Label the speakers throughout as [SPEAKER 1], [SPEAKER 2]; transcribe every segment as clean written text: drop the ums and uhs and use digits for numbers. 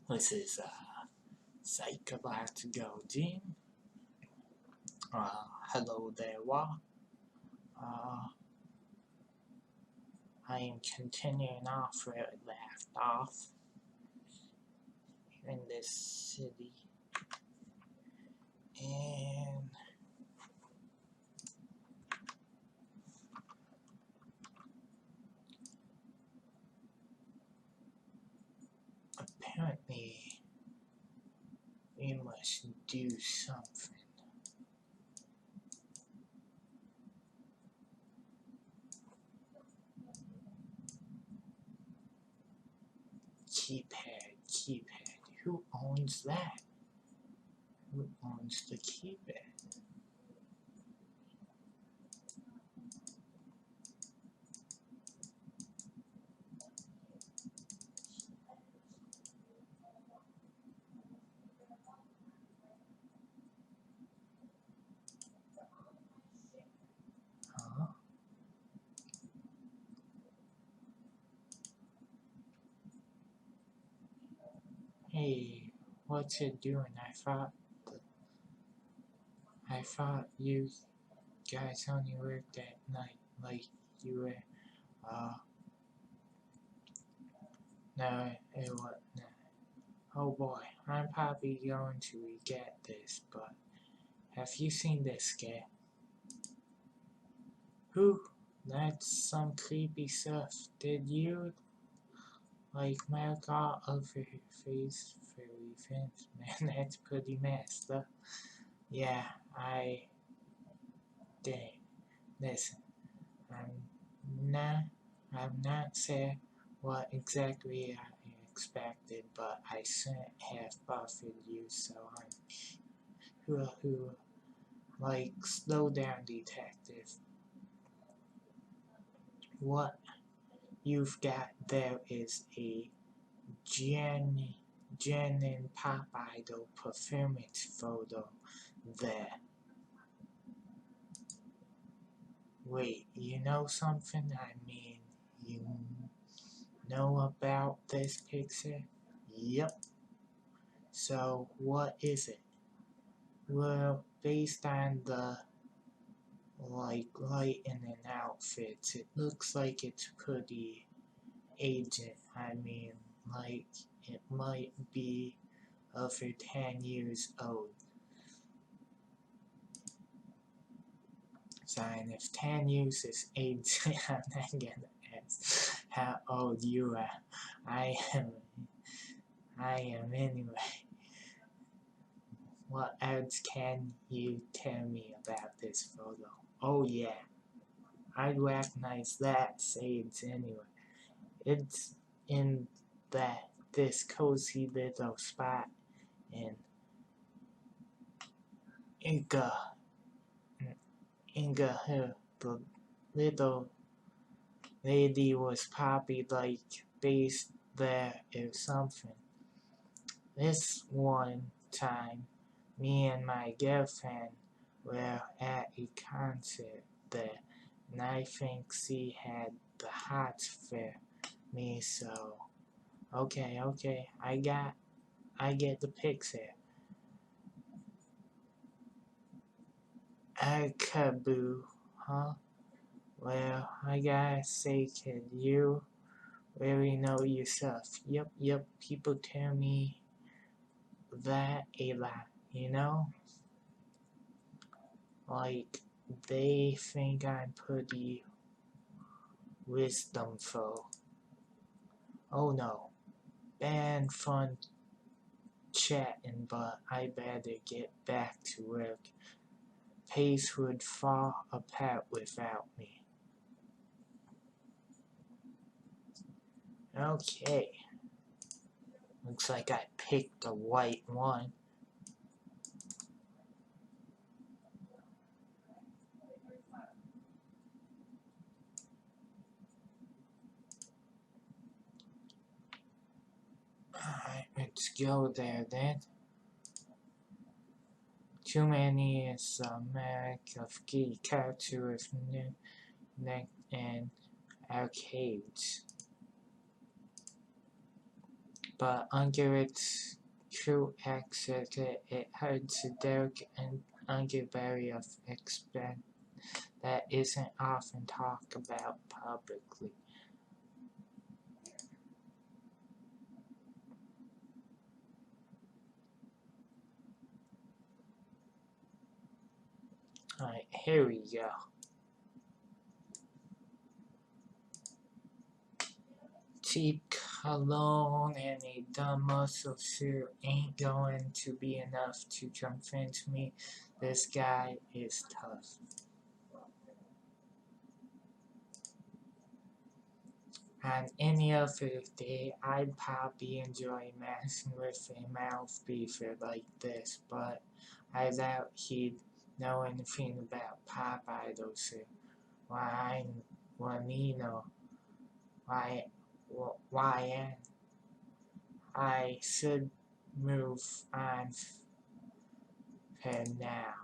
[SPEAKER 1] This is Psychological Gene. Hello there, Uh, I am continuing off where I left off here in this city, and apparently we must do something. Keypad. Who owns that? Who owns the keypad? Huh? Hey, what's it doing? I thought you guys only worked at night, like you were. No, it was. No. Oh boy, I'm probably going to regret this, but have you seen this guy? Who? That's some creepy stuff. Did you like mark all of your face for revenge? Man, that's pretty messed up. Yeah, I did. Listen, I'm not. I'm not saying what exactly I expected, but I shouldn't have bothered you, so I'm who like slow down, detective. What you've got there is a Jen and Pop Idol performance photo there. Wait, you know something? I mean, you know about this picture? Yep. So, what is it? Well, based on the lighting and outfits, it looks like it's pretty aged. I mean, like, it might be over 10 years old. So, and if 10 years is age, I'm not gonna ask how old you are. I am, I am anyway. What else can you tell me about this photo? Oh yeah, I recognize that shades anyway. It's in this cozy little spot in Inga, Hill. The little lady was probably like based there or something. This one time, me and my girlfriend were at a concert there, and I think she had the hots for me, so okay, I get the picture. Kaboo, huh? Well, I gotta say, kid, you really know yourself. Yep, people tell me that a lot, you know? Like, they think I'm pretty wisdomful. Oh no, bad fun chatting, but I better get back to work. Pace would fall apart without me. Okay, looks like I picked the white one. Alright, let's go there then. Too many is a mark of key character with neck and arcades. but under its true access, it holds a dark and underbelly of expense that isn't often talked about publicly. Alright, here we go. Cheap cologne and a dumb muscle suit ain't going to be enough to convince me this guy is tough. On any other day, I'd probably enjoy messing with a mouth breather like this, but I doubt he'd know anything about pop idols or Juanito, YN. I should move on for now.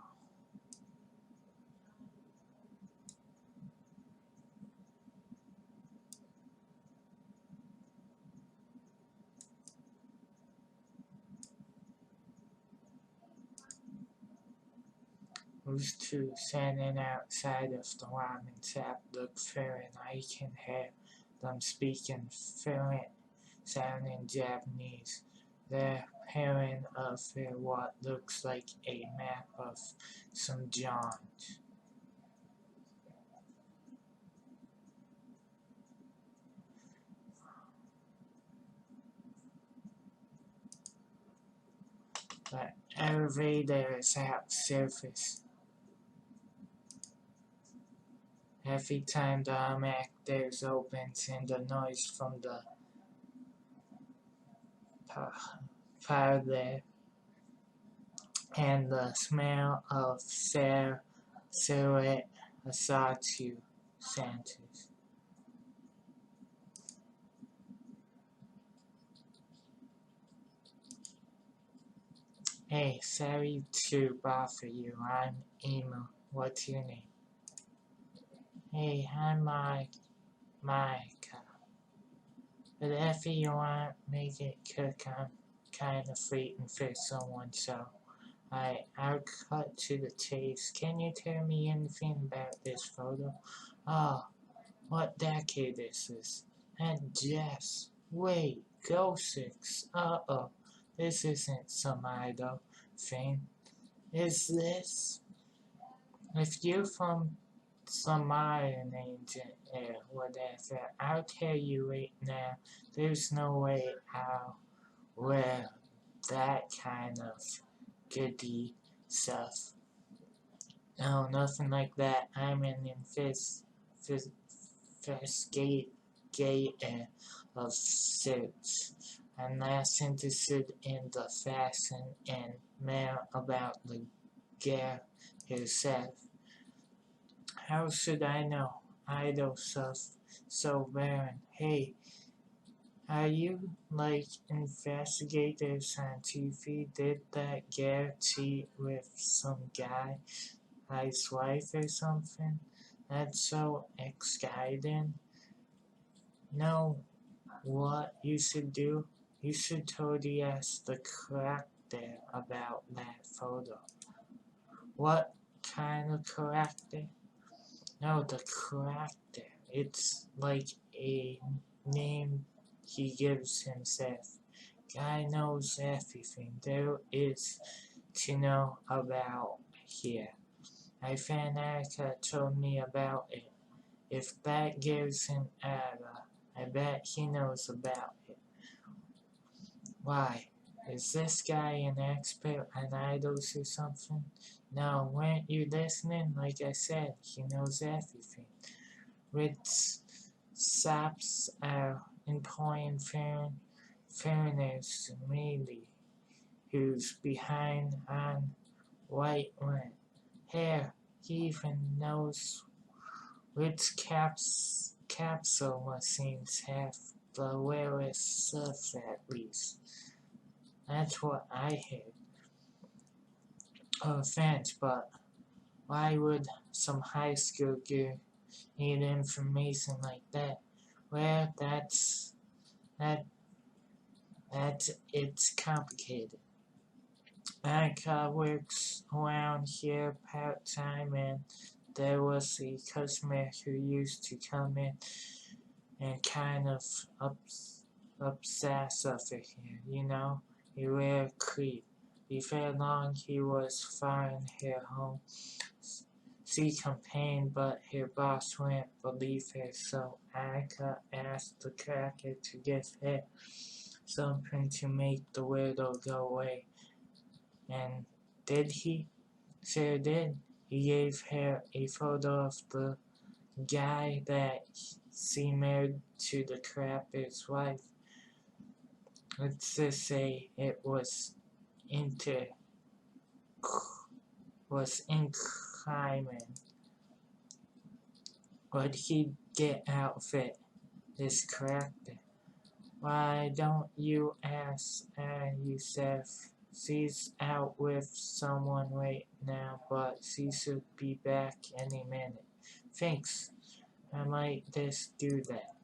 [SPEAKER 1] Those two standing outside of the ramen shop look fair, and I can hear them speaking fluent sounding Japanese. They're pairing of what looks like a map of some jaunt. The elevator is out surface. Every time the hamac doors opens and the noise from the parlor and the smell of silhouette assaults you, Santos. Hey, sorry to bother you. I'm Emo. What's your name? Hey, I'm Micah. Whatever you want, make it cook. I'm kind of waiting for someone, so I'll cut to the chase. Can you tell me anything about this photo? Oh, what decade is this? And Jess. Wait, Go 6. Uh-oh. This isn't some idol thing. Is this? If you're from some Mayan ancient or whatever, I'll tell you right now, there's no way I'll wear that kind of goody stuff. No, nothing like that. I'm an investigator of suits. I'm less interested in the fashion and more about the girl herself. How should I know? Idol stuff so barren. Hey, are you like investigators on TV? Did that girl cheat with some guy, his wife or something? That's so exciting. Know what you should do? You should totally ask the corrector about that photo. What kind of corrector? No, the corrector. It's like a name he gives himself. Guy knows everything there is to know about here. My fan Erica told me about it. If that gives him error, I bet he knows about it. Why? Is this guy an expert on idols or something? No, weren't you listening? Like I said, he knows everything. With saps are employing foreigners really, who's behind on white rent. Here, he even knows which capsule machines have the rarest stuff at least. That's what I heard. No offense, but why would some high school girl need information like that? Well, that It's complicated. Annika works around here part-time, and there was a customer who used to come in and kind of obsess over here, you know? A rare creep. Before long, he was firing her home. She complained, but her boss wouldn't believe her, so Annika asked the cracker to give her something to make the weirdo go away. And did he? Sure did. He gave her a photo of the guy that she married to the crapper's wife. Let's just say it was increment. Would he get out of it, this crapper? Why don't you ask Yusef? She's out with someone right now, but she should be back any minute. Thanks. I might just do that.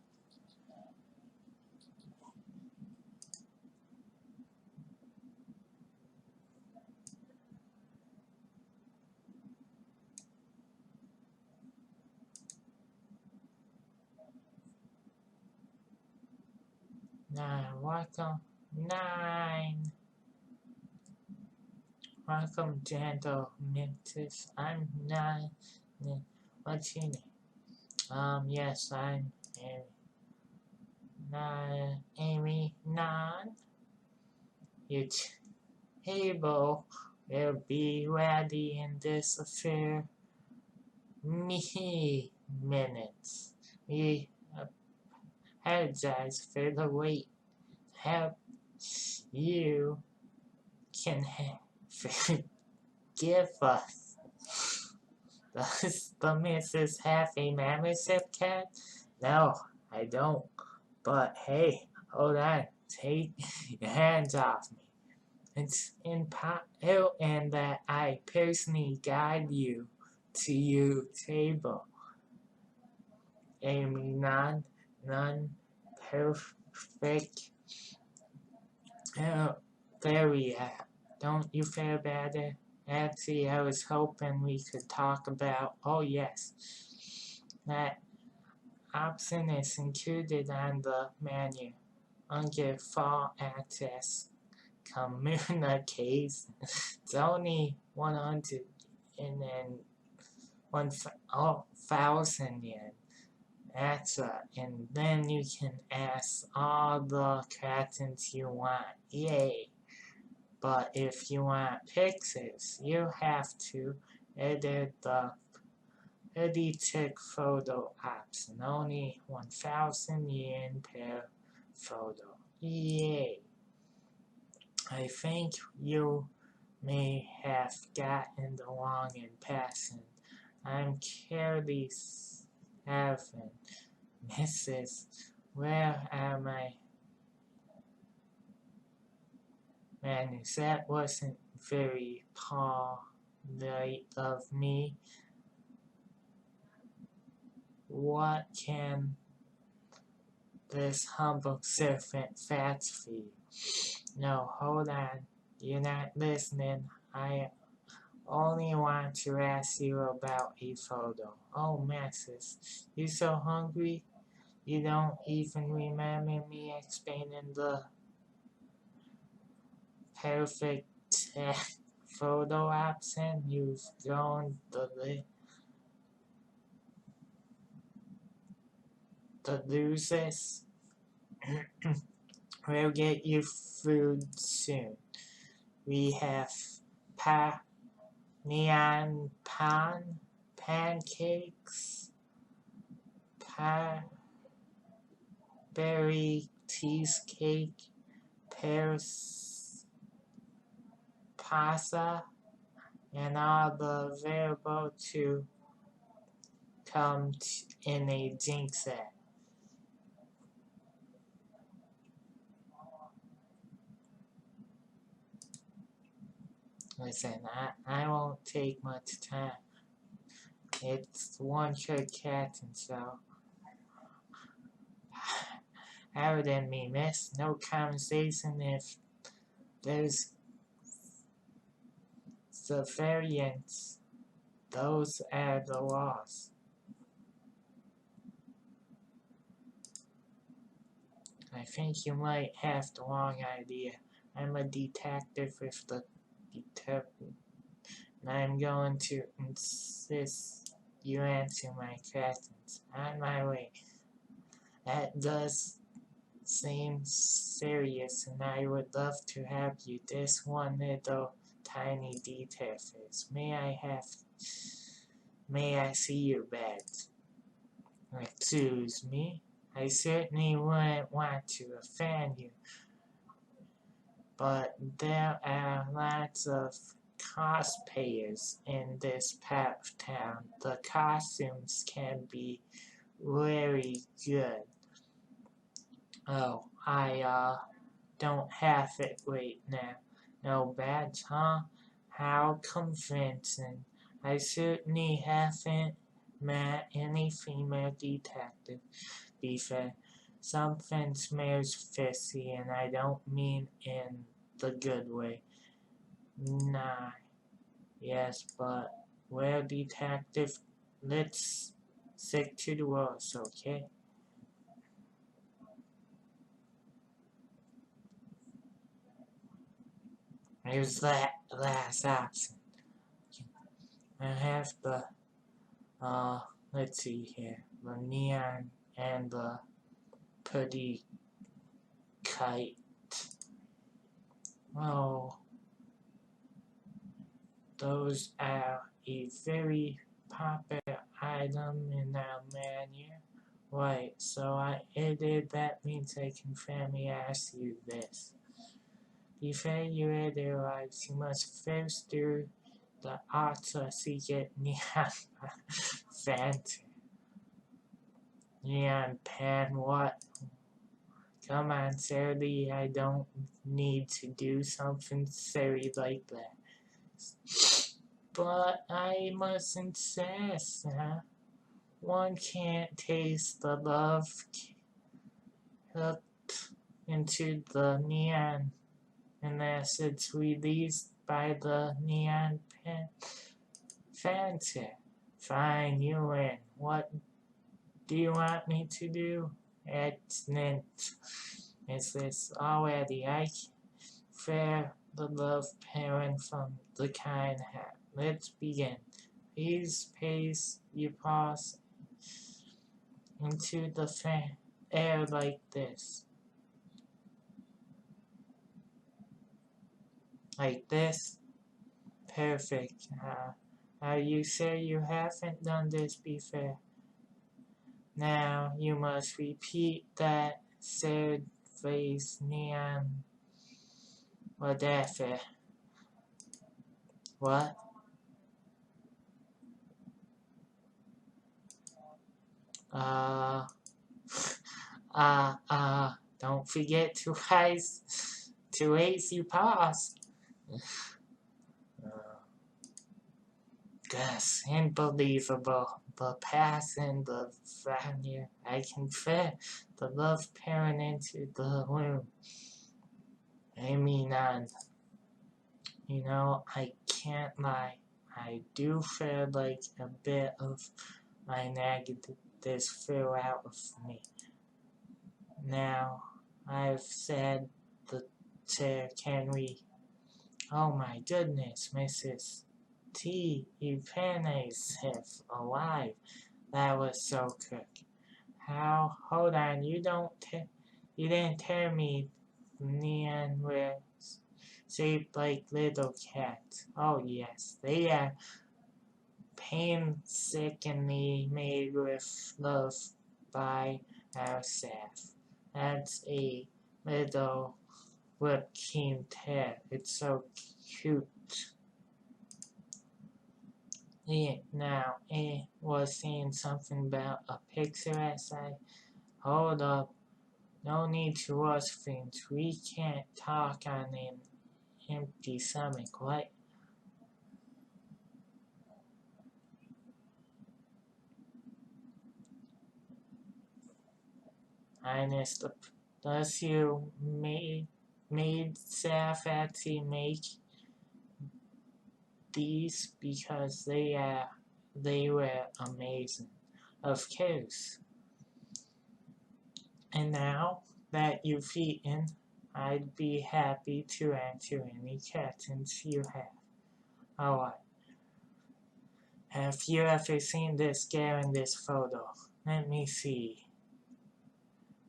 [SPEAKER 1] Welcome. 9. Welcome, gentle Mintus. I'm 9. What's your name? Yes, I'm Amy. Amy 9. Your table will be ready in this affair minutes. We apologize for the wait. Help you can forgive us. Does the missus have a membership card? No, I don't. But hey, hold on. Take your hands off me. It's important that I personally guide you to your table. Amy none perfect. Very don't you feel better? Actually, I was hoping we could talk about, oh yes, that option is included on the menu under Fall Access Communications. It's only 1,000 yen. That's and then you can ask all the cartoons you want. Yay! But if you want pictures, you have to edit the edited photo option. Only 1,000 yen per photo. Yay! I think you may have gotten the wrong impression. I'm Carly Evan. Mrs. Where are my manners? That wasn't very polite of me. What can this humble servant fetch for you? No, hold on. You're not listening. I only want to ask you about a photo. Oh, Mrs. You so hungry? You don't even remember me explaining the perfect photo option? You've grown the losers. We'll get you food soon. We have neon pancakes, berry cheesecake, pears pasta, and all the available to come in a drink set. Listen, I won't take much time. It's one short cat, and so Pardon me, miss. No conversation if there's the variants. Those are the laws. I think you might have the wrong idea. I'm a detective with the detective, and I'm going to insist you answer my questions. On my way. That does seem serious, and I would love to help you. This one little tiny detail is. May I see your badge? Excuse me? I certainly wouldn't want to offend you, but there are lots of cosplayers in this part of town. The costumes can be very good. Oh, I don't have it right now. No badge, huh? How convincing. I certainly haven't met any female detective before. Something smells fishy, and I don't mean in the good way. Nah, yes, but, well, detective, let's stick to the rules, okay? Here's that last option. I have the, let's see here, the neon and the pretty kite. Oh, those are a very popular item in our menu. Right, so I added that means I can finally ask you this. Before you realize you must first do the Ultra Secret Neon Phantom. Neon Pan, what? Come on, Sadie, I don't need to do something silly like that. But I must insist, huh? One can't taste the love hooked into the neon unless it's released by the neon Fanta. Fine, you win. What do you want me to do? Excellent. Is this already? I fair the love parent from the kind hat. Let's begin. Please place your paws into the air like this. Like this? Perfect. Are you sure you haven't done this before? Now you must repeat that third phrase neon whatever. What? Uh, don't forget to raise your paws. Gosh, unbelievable. The past and the value. I can fit the love parent into the room. I mean, you know, I can't lie. I do feel like a bit of my negative fell out of me. Now, I've said the chair, can we? Oh my goodness, Mrs. T. Ipanez alive. That was so quick. How? Hold on, you didn't tell me neon was shaped like little cats. Oh yes, they are painstakingly made with love by our staff. That's a little whipped cream tail. It's so cute. Yeah, now, it was saying something about a picture as I hold up. No need to rush things. We can't talk on an empty stomach, right? Highness, the Does your maid Sarfati make these because they were amazing? Of course. And now that you've eaten, I'd be happy to answer any questions you have. Alright. Have you ever seen this girl in this photo? Let me see.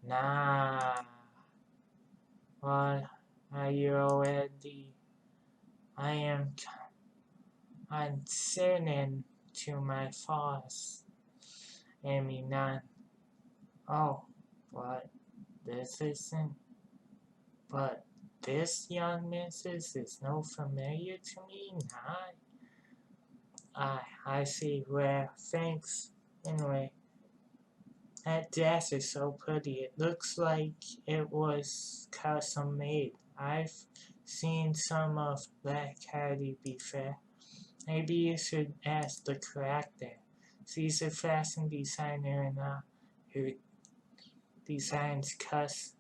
[SPEAKER 1] Nah. What are you already? I am uncertain to my thoughts. Amy none. Oh, but this isn't. But this young missus is no familiar to me, not. I see where. Thanks. Anyway, that dress is so pretty. It looks like it was custom made. I've seen some of that Cardi before. Maybe you should ask the corrector. She's a fashion designer and who designs costumes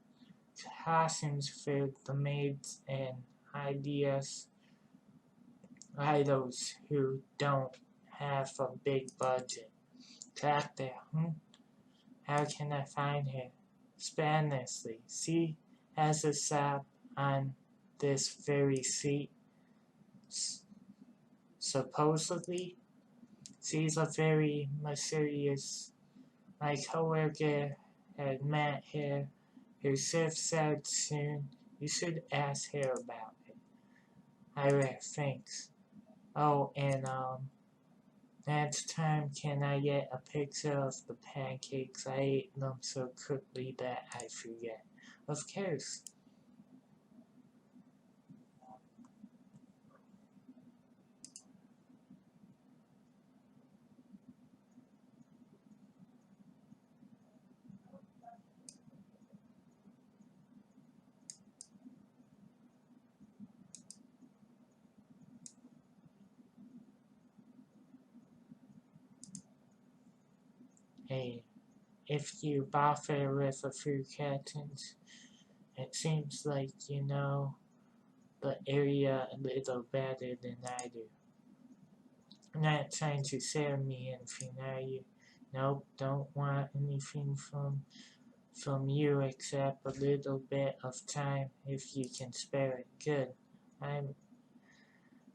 [SPEAKER 1] for the maids and ideas idols who don't have a big budget. Corrector, How can I find her? Spanishly. She has a shop on this very seat. Supposedly, she's a very mysterious. My coworker had met her. Her chef said soon. You should ask her about it. I read, thanks. Oh, and next time can I get a picture of the pancakes? I ate them so quickly that I forget. Of course. Hey, if you bother with a few curtains, it seems like you know the area a little better than I do. I'm not trying to sell me anything, are you? Nope, don't want anything from you except a little bit of time if you can spare it. Good. I'm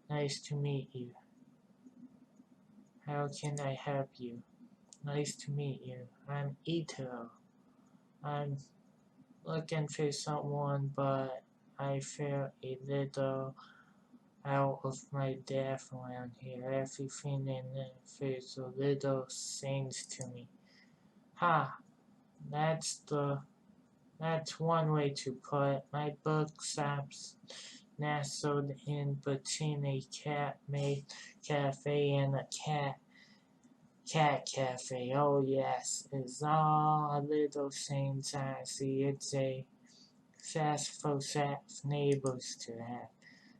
[SPEAKER 1] nice to meet you. How can I help you? Nice to meet you. I'm Itaro. I'm looking for someone, but I feel a little out of my depth around here. Everything in it feels a little strange to me. Ha! That's one way to put it. My bookshop's nestled in between a cat-made cafe and a cat cafe. Oh yes, it's all a little same time. See, it's a successful set of neighbors to have.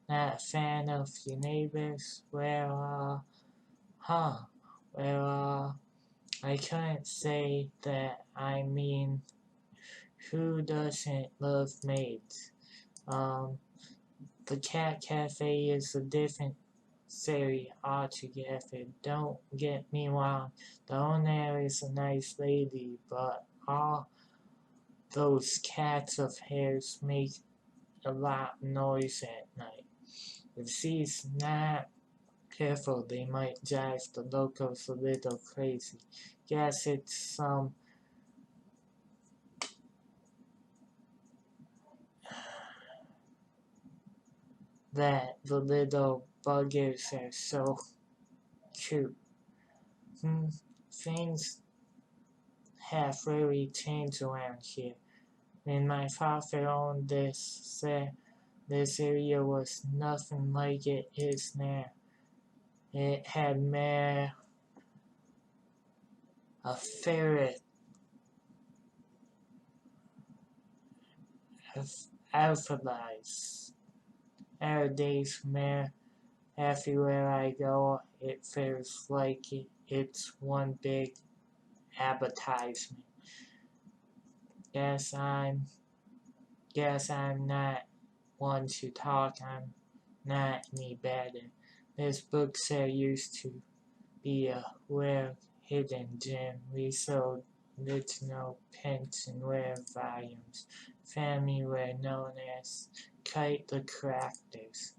[SPEAKER 1] Not a fan of your neighbors? Well, I couldn't say that. I mean, who doesn't love maids? The cat cafe is a different story altogether. Don't get me wrong, the owner is a nice lady, but all those cats of hers make a lot of noise at night. If she's not careful, they might drive the locals a little crazy. Guess it's that the little buggers are so cute. Things have really changed around here. When my father owned this area was nothing like it is now. It had mere a ferret of alphabets. Nowadays, mere everywhere I go, it feels like it's one big advertisement. Yes, I'm guess I'm not one to talk, I'm not any better. This book set used to be a rare hidden gem. We sold little prints and rare volumes. Family were known as Kite the Collectors.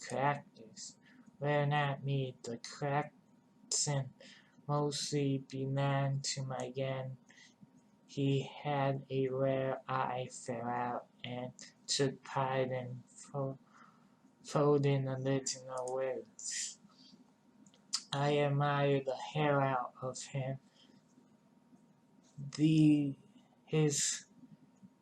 [SPEAKER 1] Collectors. Were not me, the collection mostly belonged to my gang. He had a rare eye for out and took pride in folding original words. I admire the hell out of him. His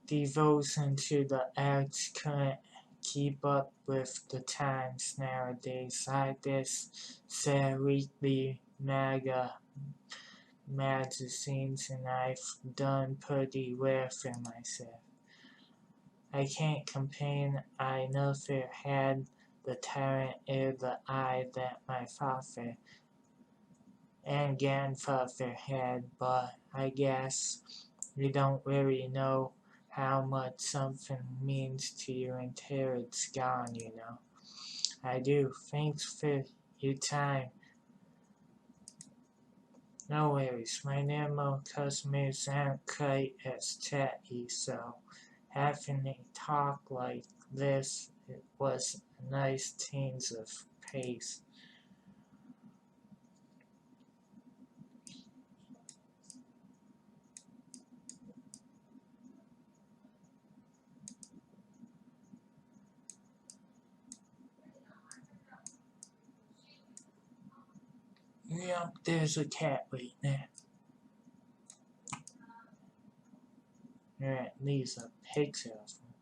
[SPEAKER 1] devotion to the arts couldn't keep up with the times nowadays. I just sell weekly magazines and I've done pretty well for myself. I can't complain. I never had the talent or the eye that my father and grandfather had, but I guess you don't really know how much something means to you until it's gone, you know. I do. Thanks for your time. No worries, my normal customers aren't quite as chatty, so having a talk like this it was a nice change of pace. Yep, there's a cat right there. Alright, leaves a picture of him.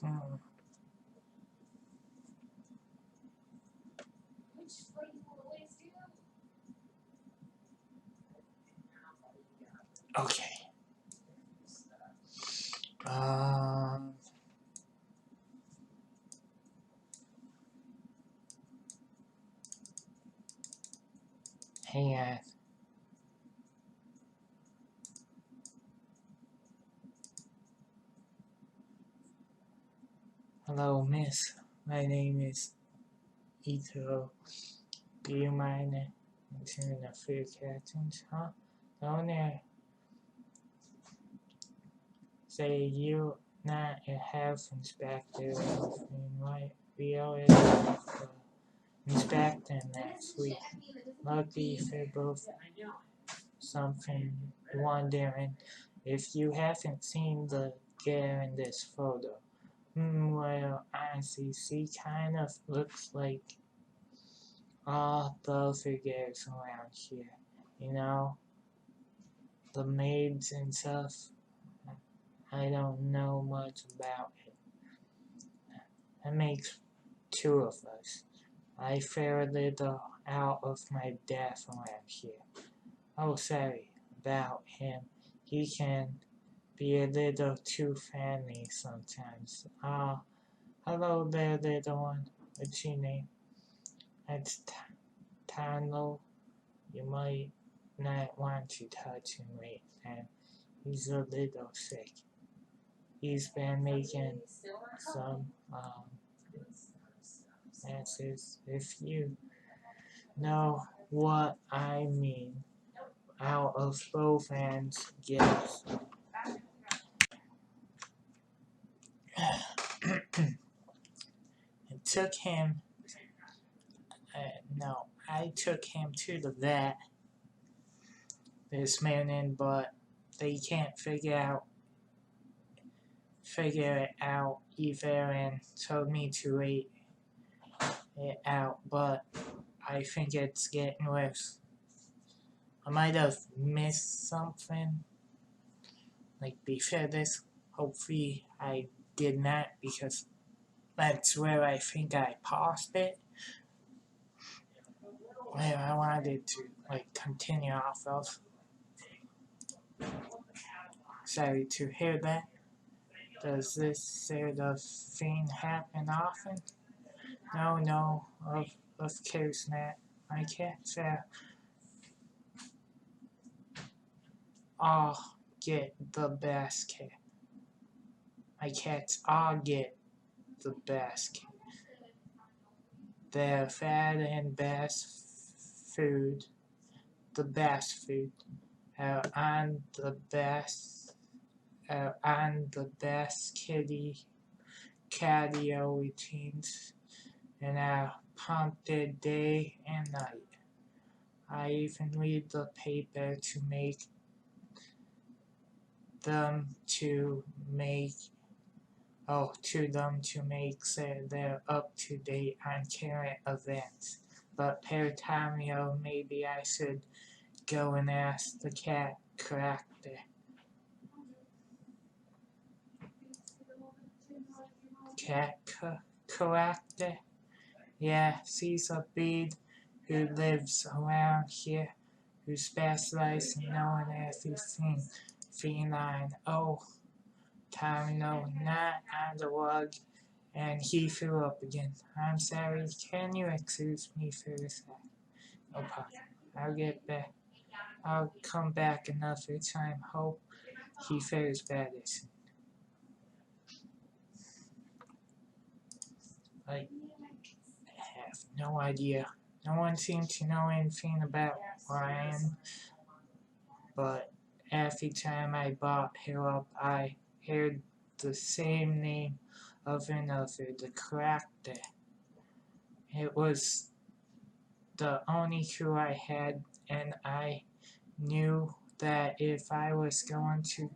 [SPEAKER 1] Hmm. Okay. Um. Hang on. Hello, miss. My name is Ito. Do you mind answering a few questions, huh? Don't say you not a health inspector in White. We already have inspector next week. Lucky for both something wondering if you haven't seen the girl in this photo. Well, honestly, she kind of looks like all the other girls around here. You know, the maids and stuff. I don't know much about it. That makes two of us. I fare a little out of my depth around here. Oh, sorry about him. He can be a little too friendly sometimes. Hello there, little one. What's your name? That's Tano. You might not want to touch him right now. He's a little sick. He's been making some messes. If you know what I mean. Out of both ends, yes. It took him, no, I took him to the vet this morning, but they can't figure it out either and told me to wait it out, but I think it's getting worse. I might have missed something, like before this. Hopefully I did not, because that's where I think I paused it. Where I wanted to like continue off of. Sorry to hear that. Does this sort of thing happen often? No, of course not. My cats all get the best care. My cats all get the best care. They're fed and food, the best food, and the best cardio routines, and are pumped day and night. I even read the paper to them make sure they're up to date on current events. But Peritomio, maybe I should go and ask the cat corrector. Cat corrector? Yeah, she's a breed who lives around here, who specializes in knowing everything feline. Oh, Tomino, not on the rug, and he threw up again. I'm sorry, can you excuse me for a sec? No problem. I'll get back. I'll come back another time. Hope he fares better soon. I have no idea. No one seemed to know anything about Ryan, but every time I brought her up, I heard the same name of another, the corrector. It was the only clue I had, and I knew that if I was going to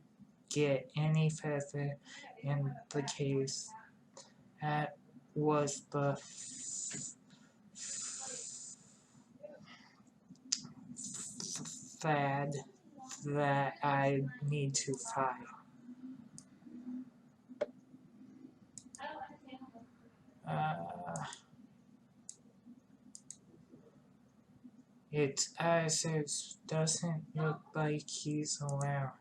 [SPEAKER 1] get any further in the case, that was the fad that I need to file. It doesn't look like he's around.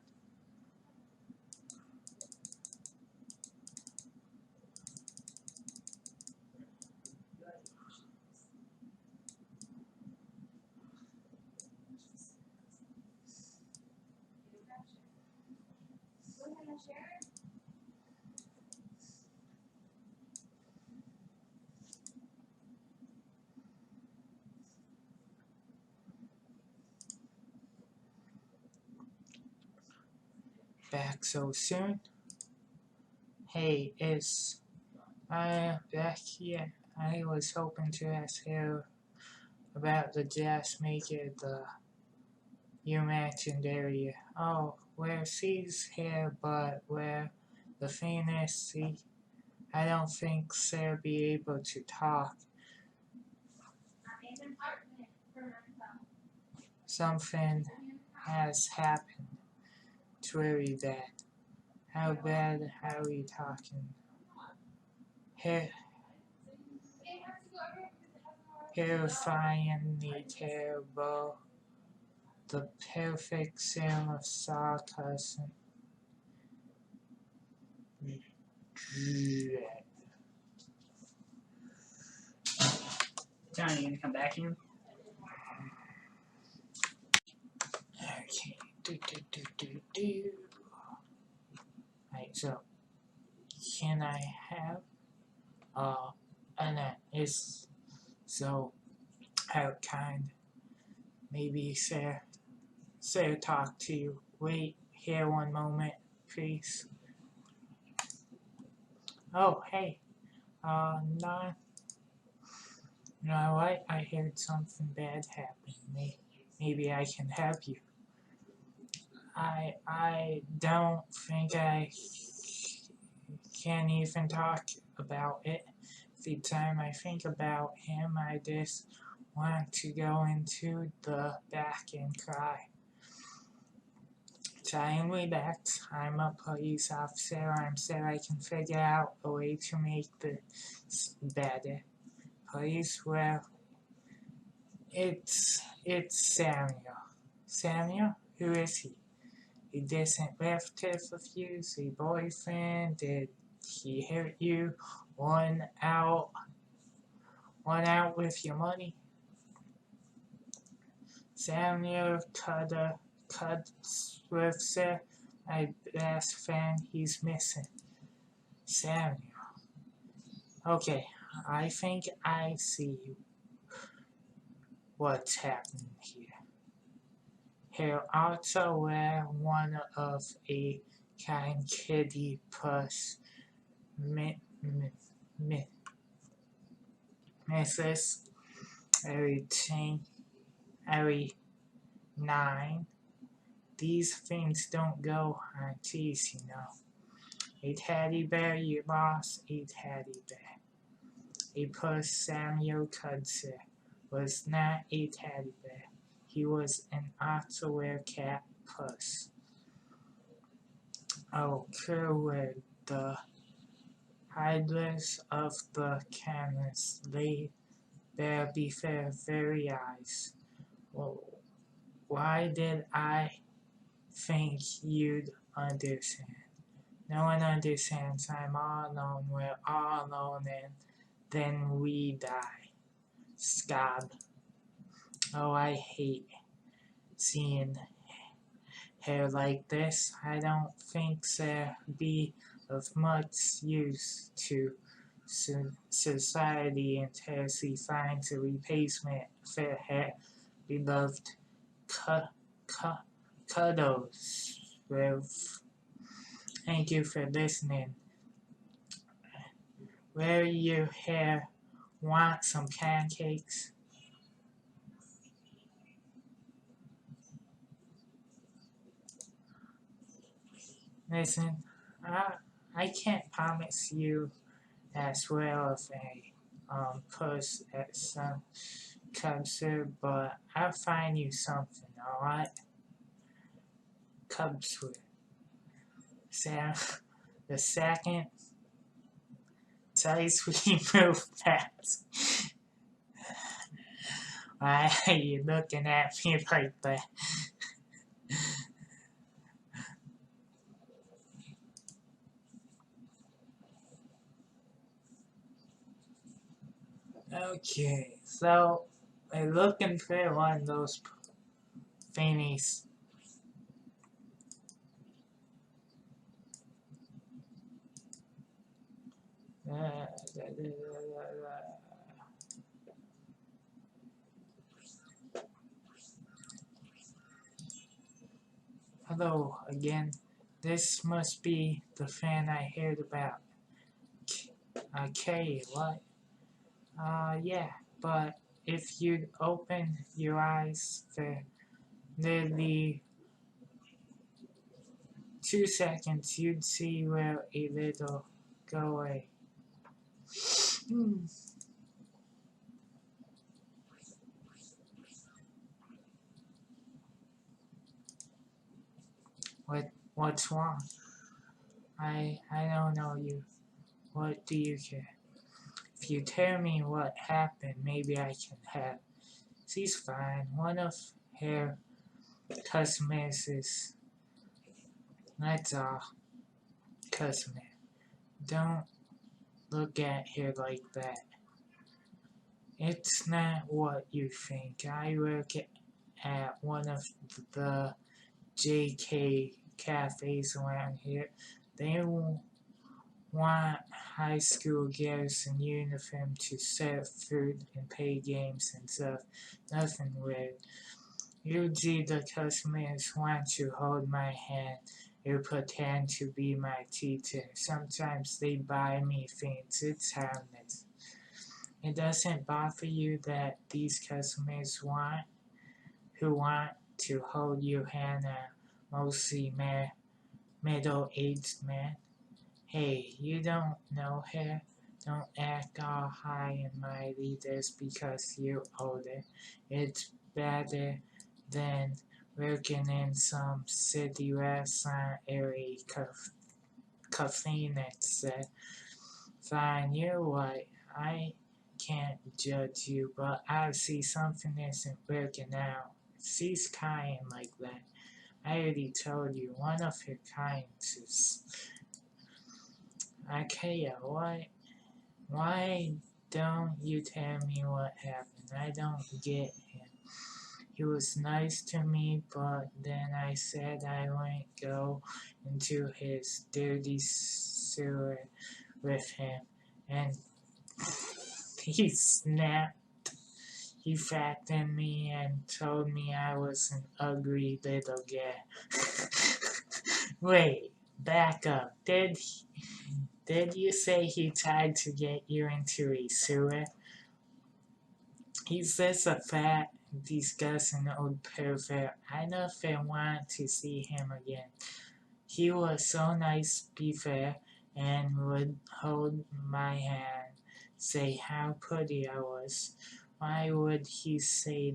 [SPEAKER 1] Back so soon? Hey, is I back here? I was hoping to ask her about the jazz maker you mentioned earlier. Oh, where she's here, but where the thing is, see, I don't think she'll be able to talk. Something has happened. It's really bad. How bad are we talking? Terrifyingly terrible. The perfect sim of sarcasm.
[SPEAKER 2] Johnny, you gonna come back in?
[SPEAKER 1] Okay. Right, so can I have Annette is so how kind. Maybe Sarah talk to you. Wait here one moment, please. Oh, hey. No. You know what? I heard something bad happen. Maybe I can help you. I don't think I can even talk about it. The time I think about him, I just want to go into the back and cry. Try and relax. I'm a police officer. I'm sure I can figure out a way to make this better. Police, well, it's Samuel. Samuel? Who is he? He doesn't live with you? Is he boyfriend? Did he hurt you? One out with your money? Samuel Cudsworth, my best friend, he's missing. Samuel. Okay, I think I see what's happening here. He'll also wear one of a kind kitty plus Mrs. every 9. These things don't go on teas, you know. A teddy bear, you lost a teddy bear. A puss, Samuel Cudser, was not a teddy bear. He was an Ottawa cat puss. Oh, Kerwood, the idlers of the cameras lay bare before very eyes. Well, why did I think you'd understand? No one understands. I'm all alone. We're all alone, and then we die. Scab. Oh, I hate seeing hair like this. I don't think there be of much use to society until he finds a replacement for her beloved cuddles. Well, thank you for listening. Where your hair want some pancakes? Listen, I can't promise you as well as a puss at some concert, but I'll find you something, alright? Cubswood. Sam, the second dice we move past. Why are you looking at me like that? Okay, so we're looking for one of those thingies. Hello again. This must be the fan I heard about. Okay, what? Yeah, but if you'd open your eyes for nearly 2 seconds, you'd see where a little go away. What's wrong? I don't know you. What do you care? If you tell me what happened, maybe I can help. She's fine. One of her customers is. That's all. Customer. Don't look at her like that. It's not what you think. I work at one of the JK cafes around here. They want high school girls in uniform to serve food and play games and stuff. Nothing weird. Usually the customers want to hold my hand or pretend to be my teacher. Sometimes they buy me things. It's harmless. It doesn't bother you that these customers who want to hold your hand are mostly middle-aged men. Hey, you don't know her. Don't act all high and mighty just because you're older. It's better than working in some city restaurant or a cafe next said. Fine, you're right. I can't judge you, but I see something isn't working out. She's kind like that. I already told you, one of her kinds is. Okay, why don't you tell me what happened? I don't get him. He was nice to me, but then I said I wouldn't go into his dirty sewer with him, and he snapped. He fattened me and told me I was an ugly little girl. Wait, back up. Did you say he tried to get you into a sewer? He's just a fat, disgusting old pervert. I never want to see him again. He was so nice before and would hold my hand, say how pretty I was. Why would he say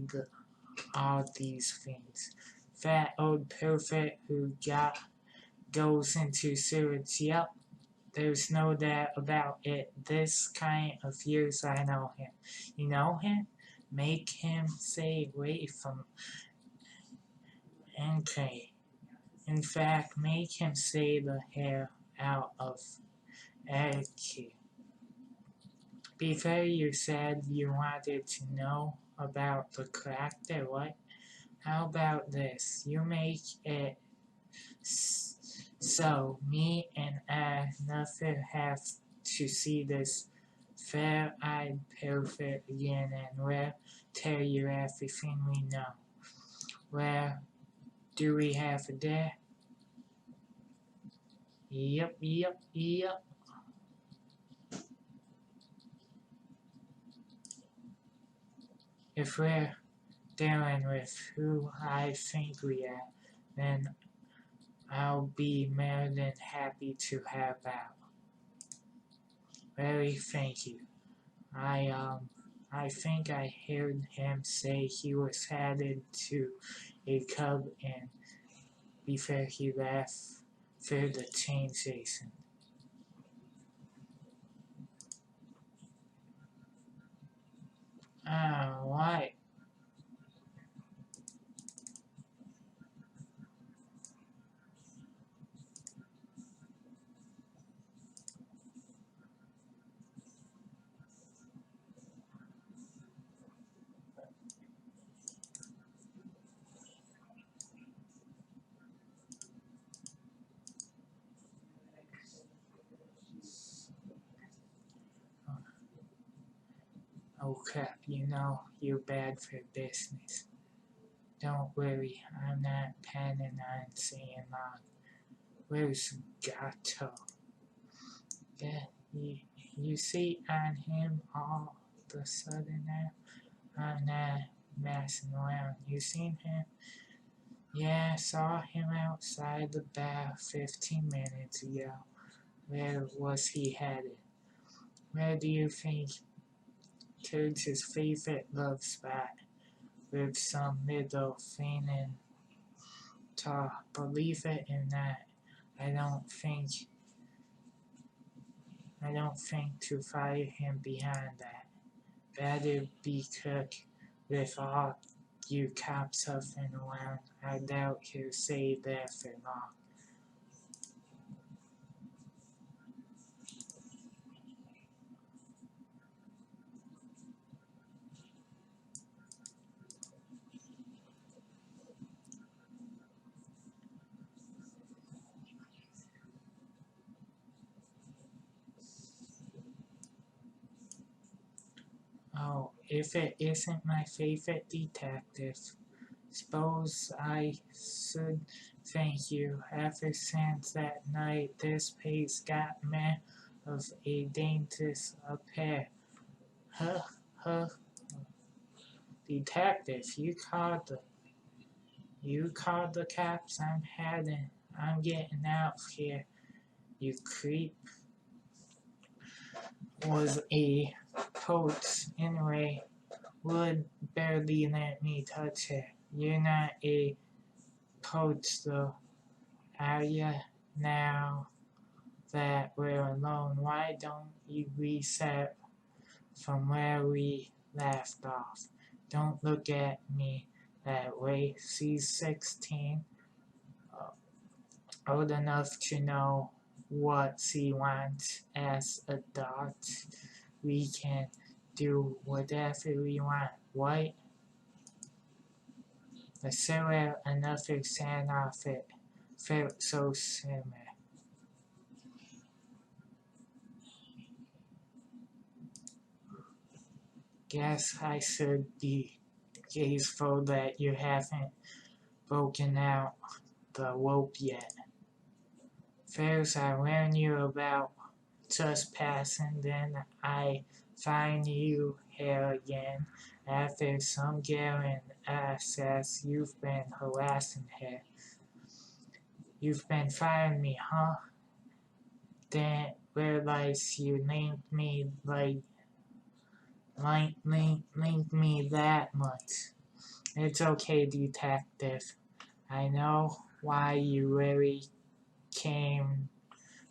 [SPEAKER 1] all these things? Fat old pervert who goes into sewage. Yep, there's no doubt about it. This kind of years I know him. You know him? Make him stay away from NK. In fact, make him say the hair out of NK. Before you said you wanted to know about the character, what? How about this? You make it so me and I never have to see this fair-eyed perfect again, and we'll tell you everything we know. Well, do we have a dare? Yep. If we're dealing with who I think we are, then I'll be more than happy to help out. Very thank you. I think I heard him say he was headed to a club and before he left for the train station. Why? Oh crap, you know you're bad for business. Don't worry, I'm not planning on staying long. Where's Gato? Yeah, you see on him all of a sudden now? I'm not messing around. You seen him? Yeah, saw him outside the bar 15 minutes ago. Where was he headed? Where do you think? Towards his favorite love spot, with some little feigning talk. Believe it or not, I don't think to fire him behind that. Better be quick with all you cops huffing around. I doubt he'll stay there for long. Oh, if it isn't my favorite detective, suppose I should thank you. Ever since that night, this place got me of a dangerous affair. Huh, huh, detective, you called the cops. I'm getting out of here, you creep. was a poach anyway. Would barely let me touch her. You're not a poach though, are ya? Now that we're alone, why don't you reset from where we left off? Don't look at me that way. She's 16, old enough to know what she wants as adults. We can do whatever we want, right? The silhouette another sand off it felt so similar. Guess I should be grateful that you haven't broken out the rope yet. First I warn you about trespassing, then I find you here again. After some glaring access, you've been harassing her. You've been firing me, huh? Didn't realize you linked me linked me that much. It's okay, detective. I know why you really came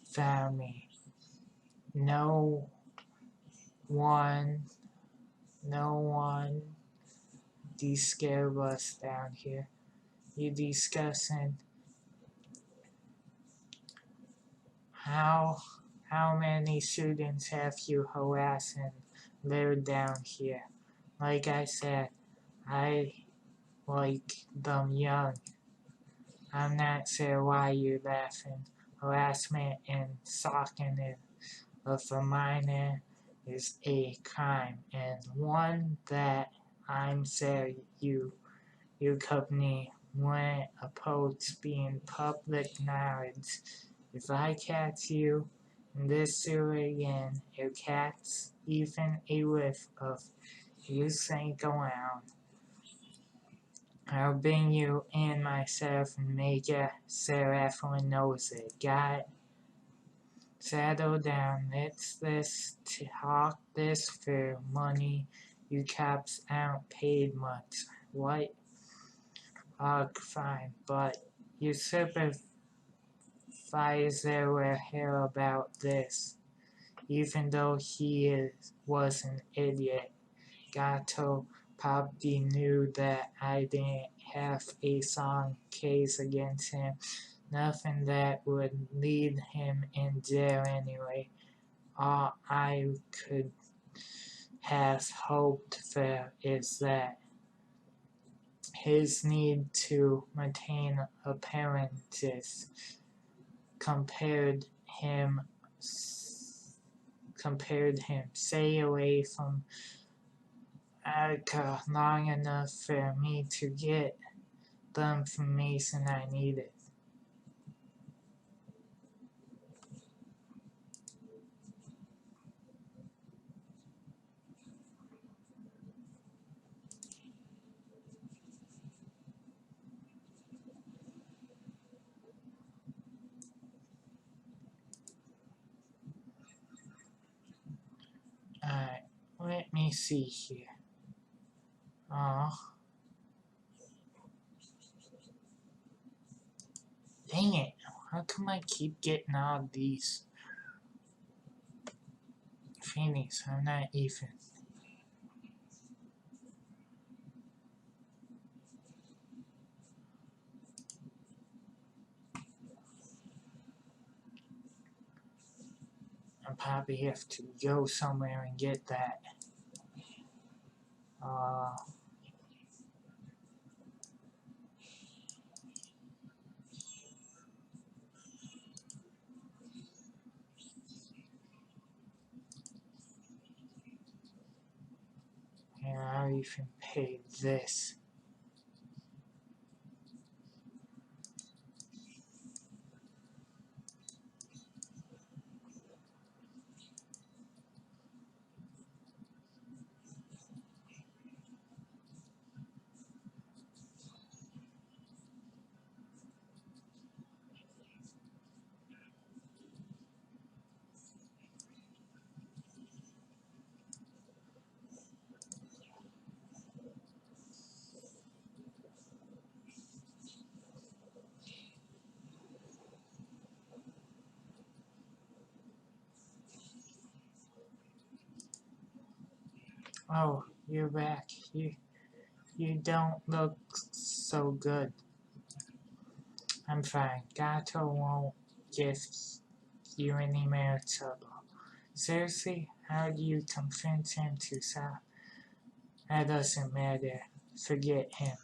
[SPEAKER 1] for me. No one de-scared us down here. You discussing how many students have you harassed and lured down here? Like I said, I like them young. I'm not sure why you're laughing. Harassment and stalking of a minor is a crime, and one that I'm sure your company wouldn't oppose being public knowledge. If I catch you in this sewer again, or catch even a whiff of you sink around, I'll bring you in myself and make it so everyone knows it. Got it? Settle down. Let's talk this for money. You cops aren't paid much. What? Fine, but your supervisor will hear about this. Even though he was an idiot, Gato probably knew that I didn't have a strong case against him. Nothing that would lead him in jail anyway. All I could have hoped for is that his need to maintain appearances compared him stay away from Attica long enough for me to get the information I needed. Alright, let me see here. Oh. Dang it, how come I keep getting all these thingies? I'm not even. I probably have to go somewhere and get that. And I'll even pay this. Oh, you're back. You don't look so good. I'm fine. Gato won't give you any more trouble. Seriously, how do you convince him to stop? That doesn't matter. Forget him.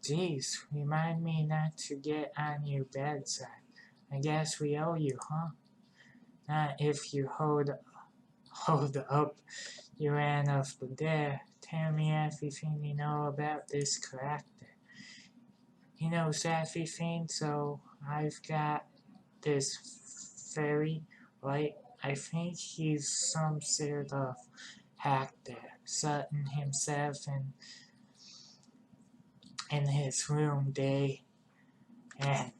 [SPEAKER 1] Geez, remind me not to get on your bad side. I guess we owe you, huh? Not if you hold up your end of the dare. Tell me everything you know about this character. He knows everything, so I've got this fairy, right? I think he's some sort of actor, Sutton himself in his room day and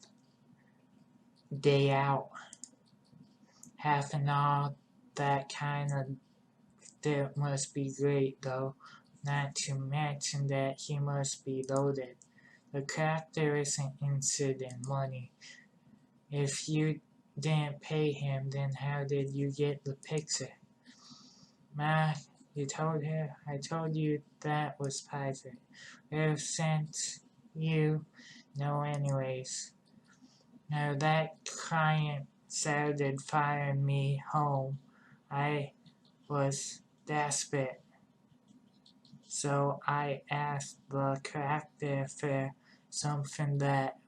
[SPEAKER 1] day out, having all that kind of dirt must be great though, not to mention that he must be loaded. The character isn't interested in money. If you didn't pay him, then how did you get the picture? Ma, you told her? I told you that was private. Well, since you know anyways. Now that client started following me home. I was desperate, so I asked the character for something that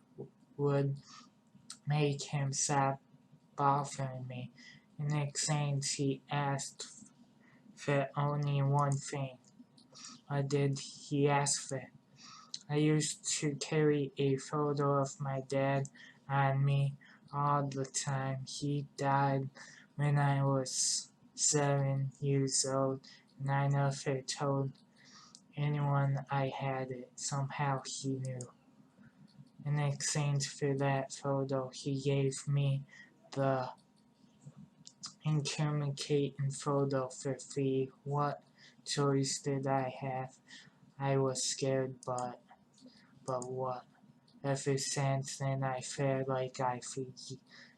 [SPEAKER 1] would make him stop bothering me. In exchange, he asked for only one thing. What did he ask for? I used to carry a photo of my dad on me all the time. He died when I was 7 years old, and I never told anyone I had it. Somehow he knew. In exchange for that photo, he gave me the incriminating photo for free. What choice did I have? I was scared, but what? Ever since then, I felt like I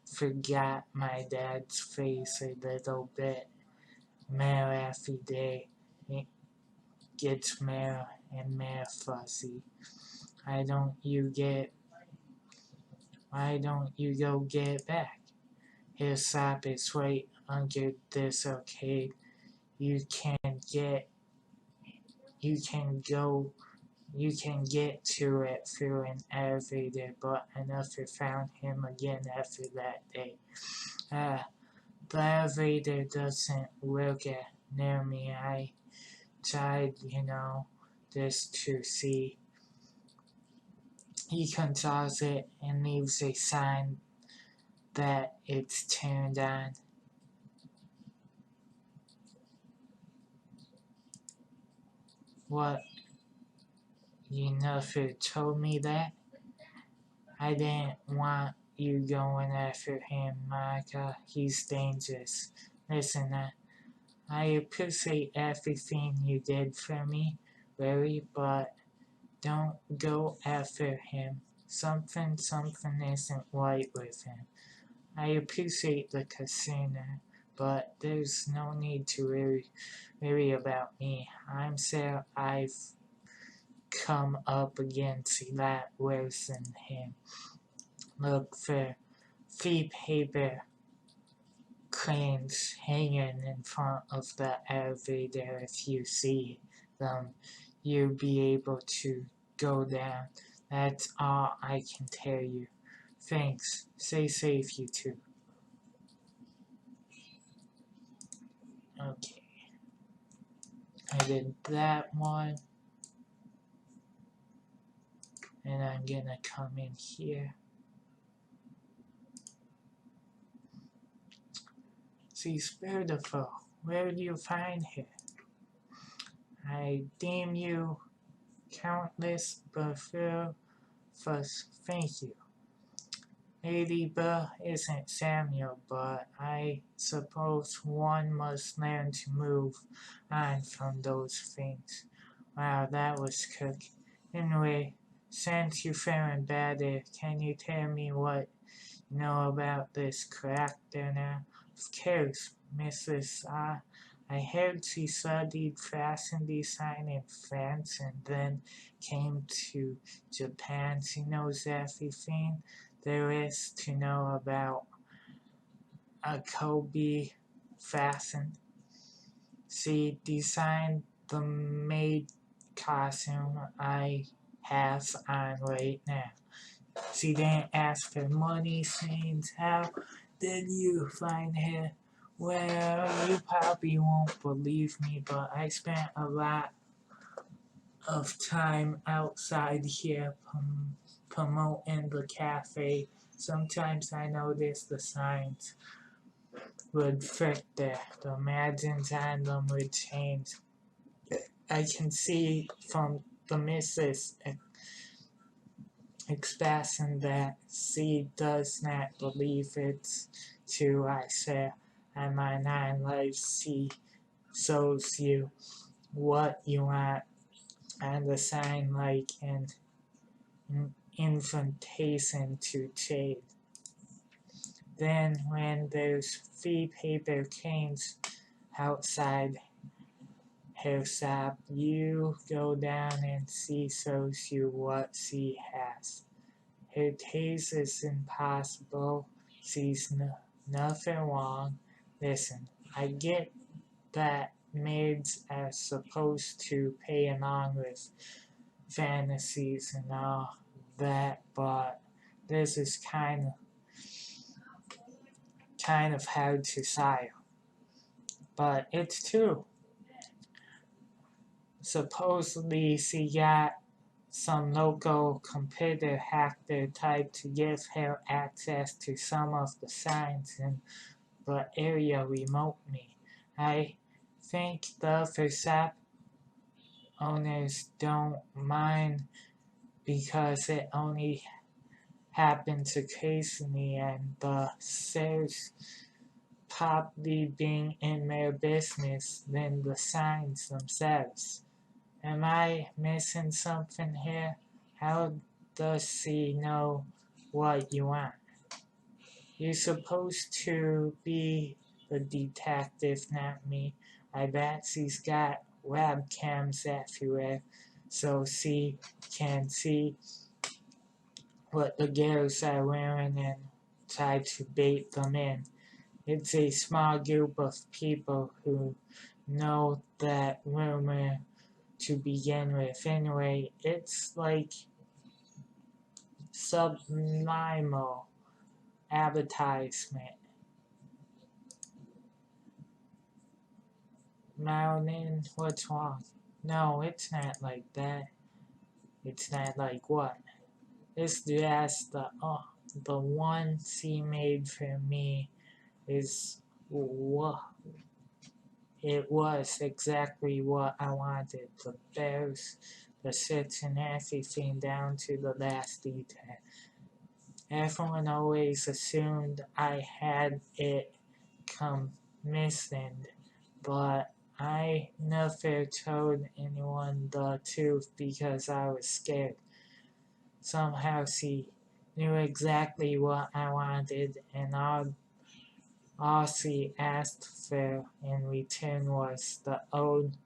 [SPEAKER 1] forgot my dad's face a little bit. More every day, it gets more and more fuzzy. Why don't you get? Why don't you go get it back? He'll slap his weight under this arcade. You can get. You can go. You can get to it through an elevator, but I never found him again after that day. The elevator doesn't work near me. I tried, just to see. He controls it and leaves a sign that it's turned on. What? You never told me that? I didn't want you going after him, Micah. He's dangerous. Listen, I appreciate everything you did for me, Larry, but don't go after him. Something isn't right with him. I appreciate the casino, but there's no need to worry about me. I'm sure I've come up against a lot worse than him. Look for free paper cranes hanging in front of the elevator. If you see them, you'll be able to go down. That's all I can tell you. Thanks. Stay safe, you two. Okay. I did that one. And I'm gonna come in here. She's beautiful. Where do you find her? I deem you countless before first. Thank you. Lady Burr isn't Samuel, but I suppose one must learn to move on from those things. Wow, that was quick. Anyway, since you're feeling better, can you tell me what you know about this character now? Of course, Mrs. I heard she studied fashion design in France and then came to Japan. She knows everything there is to know about a Kobe fashion. She designed the maid costume I have on right now. She didn't ask for money, saying, "How did you find her?" Well, you probably won't believe me, but I spent a lot of time outside here promoting the cafe. Sometimes I notice the signs would fit there. The margins on them would change. I can see from the missus expressing that she does not believe it's true. I say, on my 9 lives, she shows you what you want on the sign like an invitation to trade. Then when there's free paper canes outside her shop, you go down and she shows you what she has. Her taste is impossible. She's nothing wrong. Listen, I get that maids are supposed to pay along with fantasies and all that, but this is kind of hard to say. But it's true. Supposedly she got some local computer hacker type to give her access to some of the signs in the area remotely. I think the other shop owners don't mind because it only happens occasionally and the sales probably being in their business than the signs themselves. Am I missing something here? How does she know what you want? You're supposed to be the detective, not me. I bet she's got webcams everywhere so she can see what the girls are wearing and try to bait them in. It's a small group of people who know that rumor to begin with. Anyway, it's like subliminal advertisement. Marilyn, what's wrong? No, it's not like that. It's not like what? It's just the one she made for me is what it was exactly what I wanted. The bears, the sits and everything down to the last detail. Everyone always assumed I had it commissioned, but I never told anyone the truth because I was scared. Somehow she knew exactly what I wanted, and all she asked for in return was the old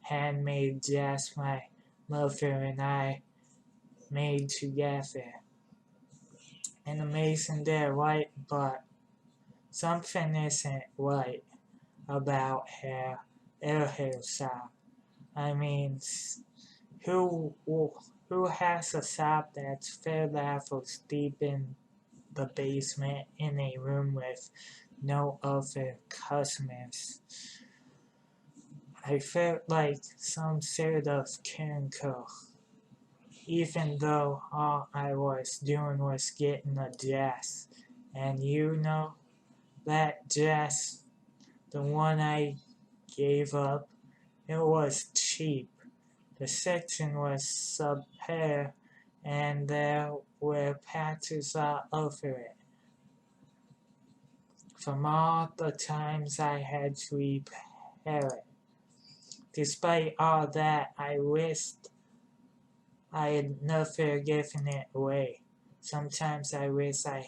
[SPEAKER 1] handmade dress my mother and I made together. And amazing they're right, but something isn't right about her shop. I mean, who has a shop that's 4 levels deep in the basement in a room with no other customers? I felt like some sort of criminal, even though all I was doing was getting a dress. And you know, that dress, the one I gave up, it was cheap. The section was subpar, and there were patches all over it. From all the times I had to repair it. Despite all that, I wished I had never given it away. Sometimes I wish I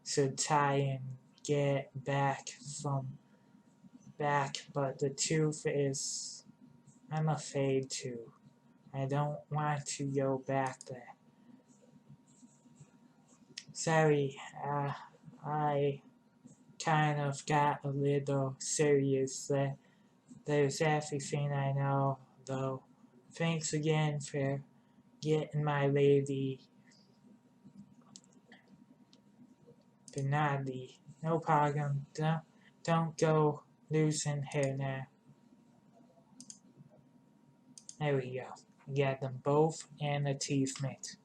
[SPEAKER 1] should try and get back back, but the truth is, I'm afraid to. I don't want to go back there. Sorry, I kind of got a little serious there. There's everything I know, though. Thanks again for getting my lady Benadi. No problem. Don't go losing her now. There we go. Got them both and a teeth mix.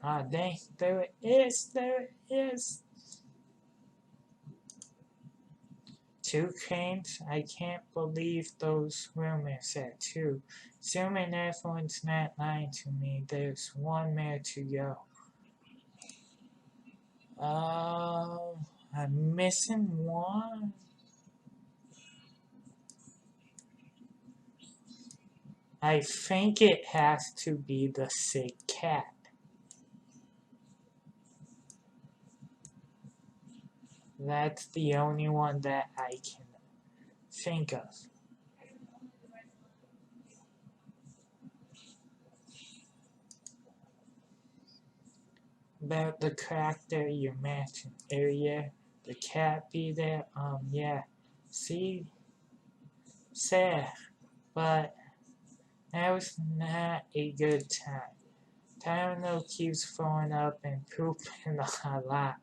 [SPEAKER 1] Ah, dang, there it is. 2 cranes? I can't believe those rumors are true. Assuming everyone's not lying to me, there's one more to go. I'm missing one. I think it has to be the sick cat. That's the only one that I can think of. About the character you mentioned earlier, the cat be there, yeah. See, sad, but that was not a good time. Tyranno keeps throwing up and pooping a lot.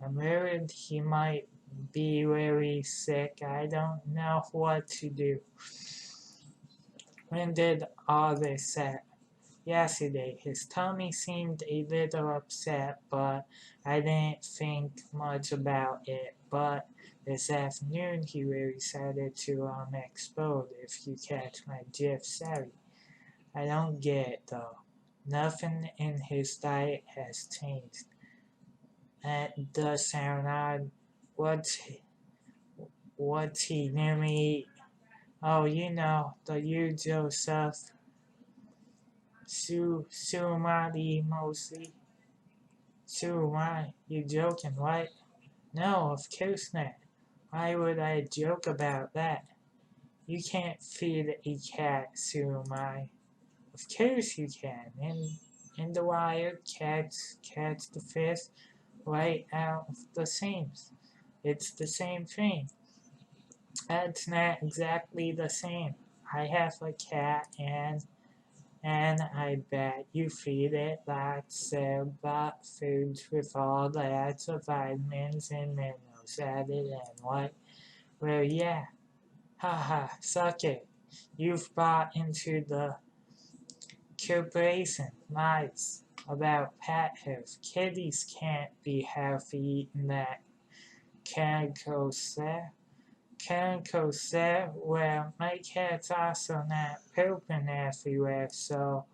[SPEAKER 1] I'm worried he might be very sick. I don't know what to do. When did all this happen? Yesterday. His tummy seemed a little upset, but I didn't think much about it. But this afternoon he really decided to explode, if you catch my drift. Sorry. I don't get it though. Nothing in his diet has changed. That does sound odd. What's he normally eat? Oh, you know, the usual stuff. Surumari mostly. Surumari, you joking, right? No, of course not. Why would I joke about that? You can't feed a cat surumari. Of course you can. In the wild, cats catch the fish right out of the seams. It's the same thing. That's not exactly the same. I have a cat and I bet you feed it lots of bot foods with all lots of vitamins and minerals added and what? Well, yeah. Haha, suck it. You've bought into the corporation lies about pet health. Kitties can't be healthy eating that chemical stuff. Chemical stuff, well, my cat's also not pooping everywhere, so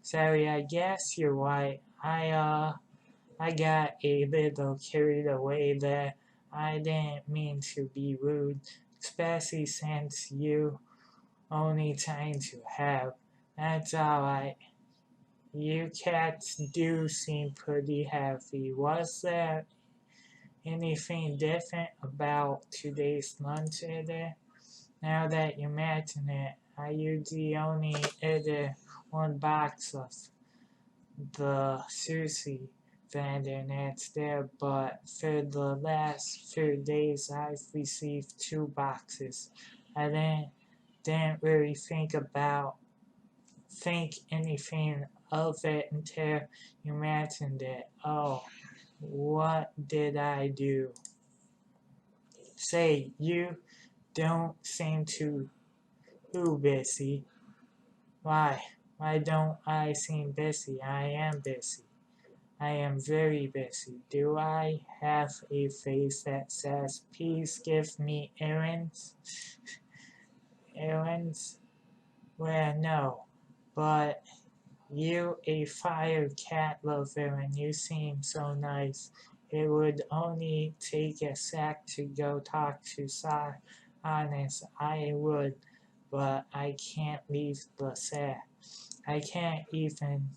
[SPEAKER 1] sorry, I guess you're right. I got a little carried away there. I didn't mean to be rude, especially since you only trying to help. That's alright. You cats do seem pretty healthy. Was there anything different about today's lunch either? Now that you mention it, I usually only order 1 box of the sushi vendor that's there, but for the last few days I've received 2 boxes. I didn't really think anything of it until you mentioned it. Oh, what did I do? Say, you don't seem too busy. Why? Why don't I seem busy? I am busy. I am very busy. Do I have a face that says, please give me errands? Errands? Well, no. But you a fire cat lover and you seem so nice. It would only take a sec to go talk to Sar. Honest, I would, but I can't leave the set. I can't even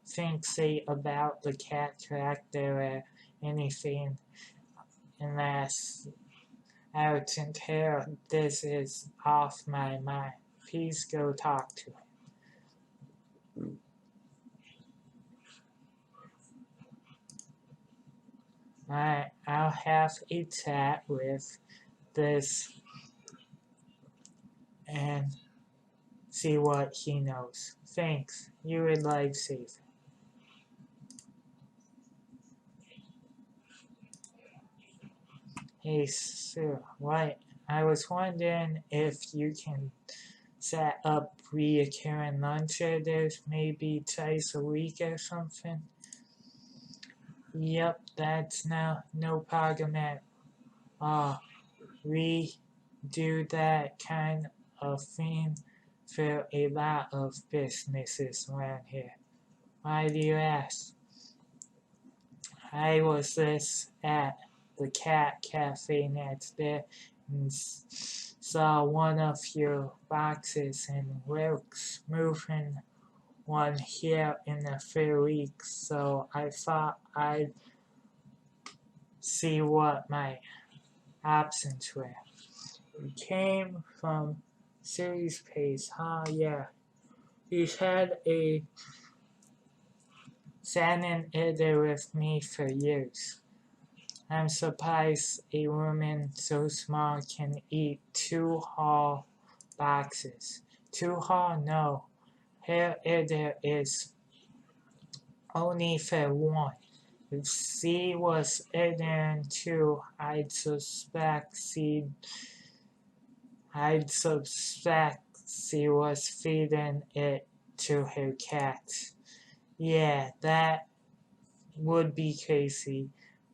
[SPEAKER 1] think say about the cat character or anything. unless out until this is off my mind. Please go talk to him. I'll have a chat with this and see what he knows. Thanks. You're a lifesaver. Hey, sir, what? I was wondering if you can set up reoccurring lunch orders, maybe twice a week or something. Yep, that's no problem at all. We do that kind of thing for a lot of businesses around here. Why do you ask? I was just at the cat cafe next there and saw one of your boxes and Wilkes moving one here in a few weeks, so I thought I'd see what my options were. It came from Series Pace, yeah. He's had a standing there with me for years. I'm surprised a woman so small can eat 2 whole boxes. 2 whole? No. Her there is only for 1. If she was eating 2, I'd suspect she was feeding it to her cat. Yeah, that would be crazy.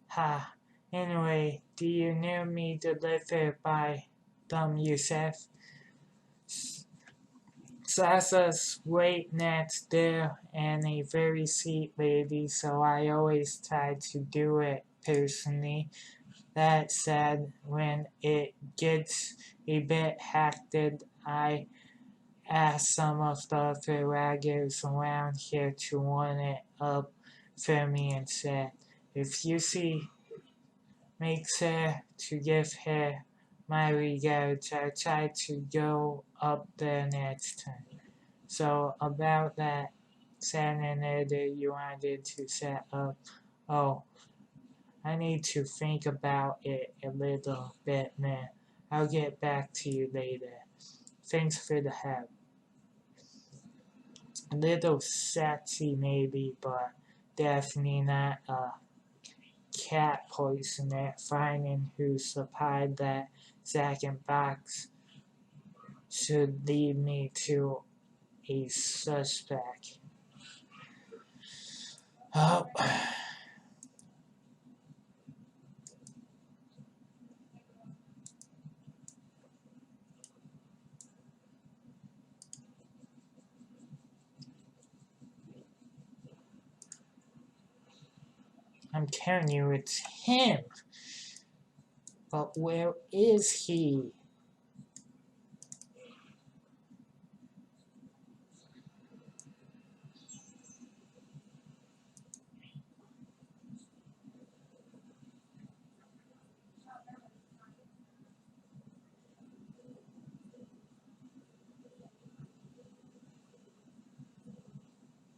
[SPEAKER 1] Ha. Anyway, do you need me delivered by them yourself? Sasa's wait next there and a very sweet lady, so I always try to do it personally. That said, when it gets a bit hectic, I ask some of the other waggers around here to run it up for me instead. If you see, make sure to give her my regards. I'll try to go up there next time. So about that senator you wanted to set up, oh, I need to think about it a little bit, man. I'll get back to you later. Thanks for the help. A little sexy maybe, but definitely not a cat poisoner. Finding who supplied that second box should lead me to a suspect. Oh. I'm telling you, it's him. But where is he?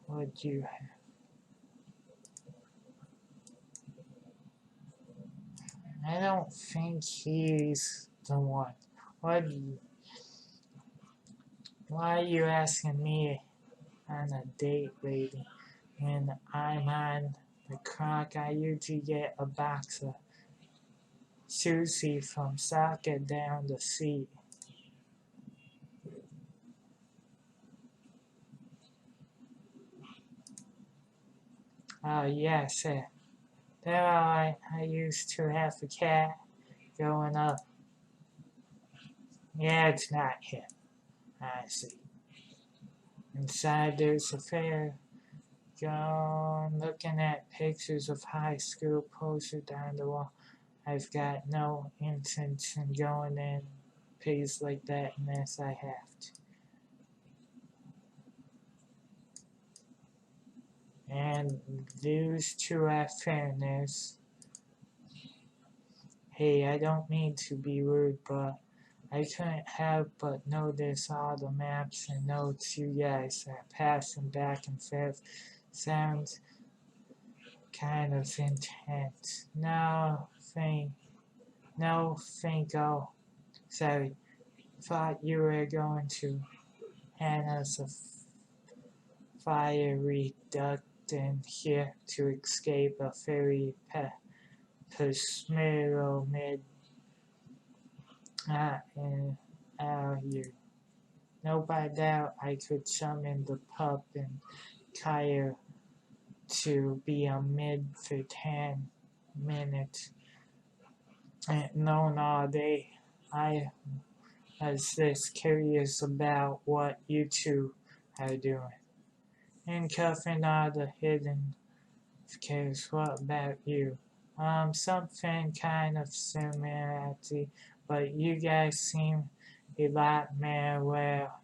[SPEAKER 1] What do you have? I don't think he's the one. What? Why are you asking me on a date, lady? When I'm on the clock, I usually get a box of sushi from soccer down the street. Oh, yes, sir. There I used to have a cat growing up. Yeah, it's not him. I see. Inside there's a fair. Gone looking at pictures of high school posted on the wall. I've got no intention going in places like that unless I have to. And those two are foreigners. Hey, I don't mean to be rude, but I couldn't help but notice all the maps and notes you guys are passing back and forth. Sounds kind of intense. No, sorry. Thought you were going to hand us a fiery duct in here to escape a fairy Pesmero mid and out here. No, by doubt I could summon the pup and Kaya to be a mid for 10 minutes. And known all day. I was this curious about what you two are doing. Handcuffing all the hidden cares. What about you? Something kind of similarity, but you guys seem a lot more well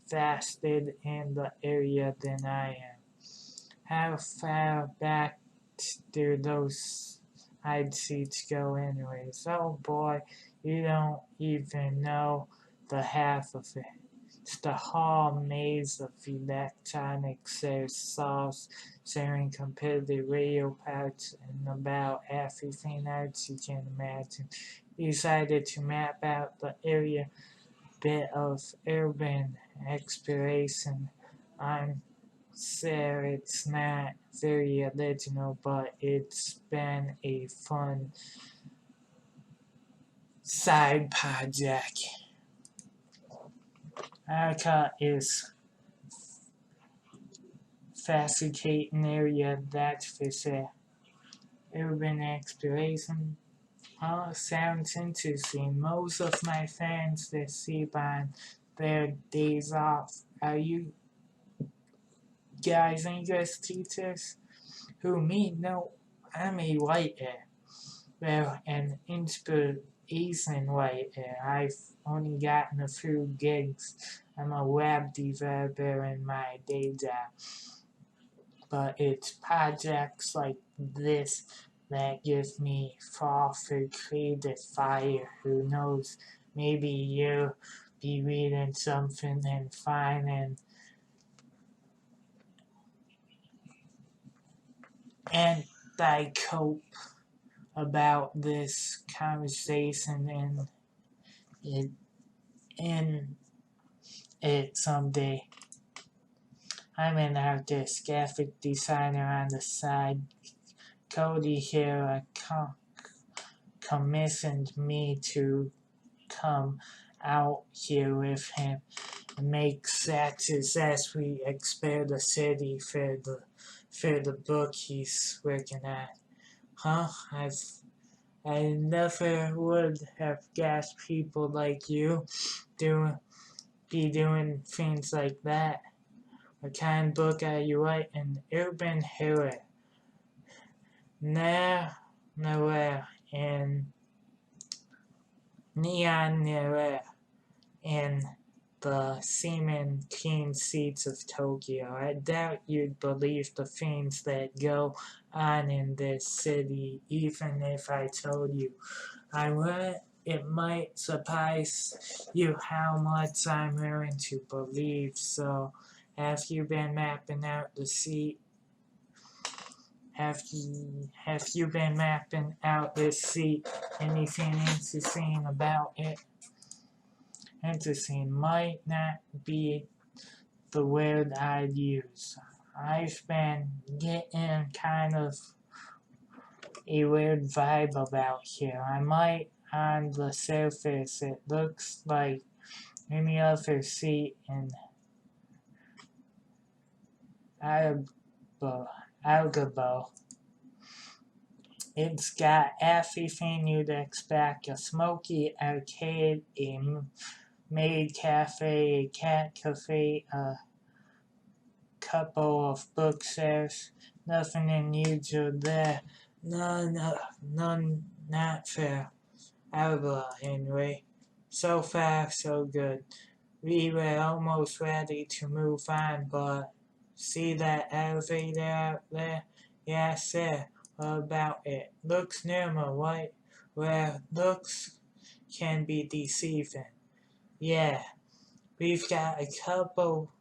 [SPEAKER 1] vested in the area than I am. How far back do those hide seats go anyways? Oh boy, you don't even know the half of it. It's the whole maze of electronic saws, sharing competitive radio parts, and about everything else you can imagine. We decided to map out the area bit of urban exploration. I'm sure it's not very original, but it's been a fun side project. Arca is fascinating area, that's for sure. Urban exploration sounds interesting. Most of my friends that sleep on their days off. Are you guys English teachers? Who me? No, I'm a writer. Well, an inspiration writer. I've only gotten a few gigs. I'm a web developer in my day job. But it's projects like this that give me fall for creative fire. Who knows? Maybe you'll be reading something and finding anti-cope about this conversation in it someday. I'm an artist, graphic designer on the side. Cody here commissioned me to come out here with him and make sketches as we explore the city for the book he's working on. Huh? I never would have guessed people like you be doing things like that. What kind of book are you writing? Urban horror. Noir and neon noir in the seeming clean streets of Tokyo. I doubt you'd believe the things that go on in this city, even if I told you. I would. It might surprise you how much I'm willing to believe. So, have you been mapping out the seat? Have you been mapping out this seat? Anything interesting about it? Interesting might not be the word I'd use. I've been getting kind of a weird vibe about here. I might on the surface it looks like any other seat in Algabo. It's got everything you'd expect: a smoky arcade, a maid cafe, a cat cafe, a couple of bookshelves. Nothing unusual there. None not fair. Alba, anyway. So far, so good. We were almost ready to move on, but see that elevator out there? Yeah, sir. What about it? Looks normal, right? where looks can be deceiving. Yeah, we've got a couple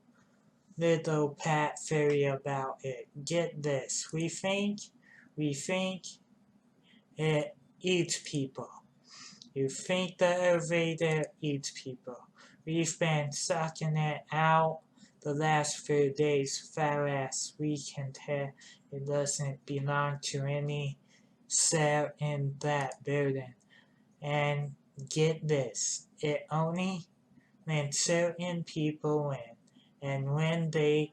[SPEAKER 1] little pat theory about it. Get this, we think it eats people. You think the elevator eats people. We've been sucking it out the last few days far as we can tell. It doesn't belong to any cell in that building. And get this, it only lets certain people in. And when they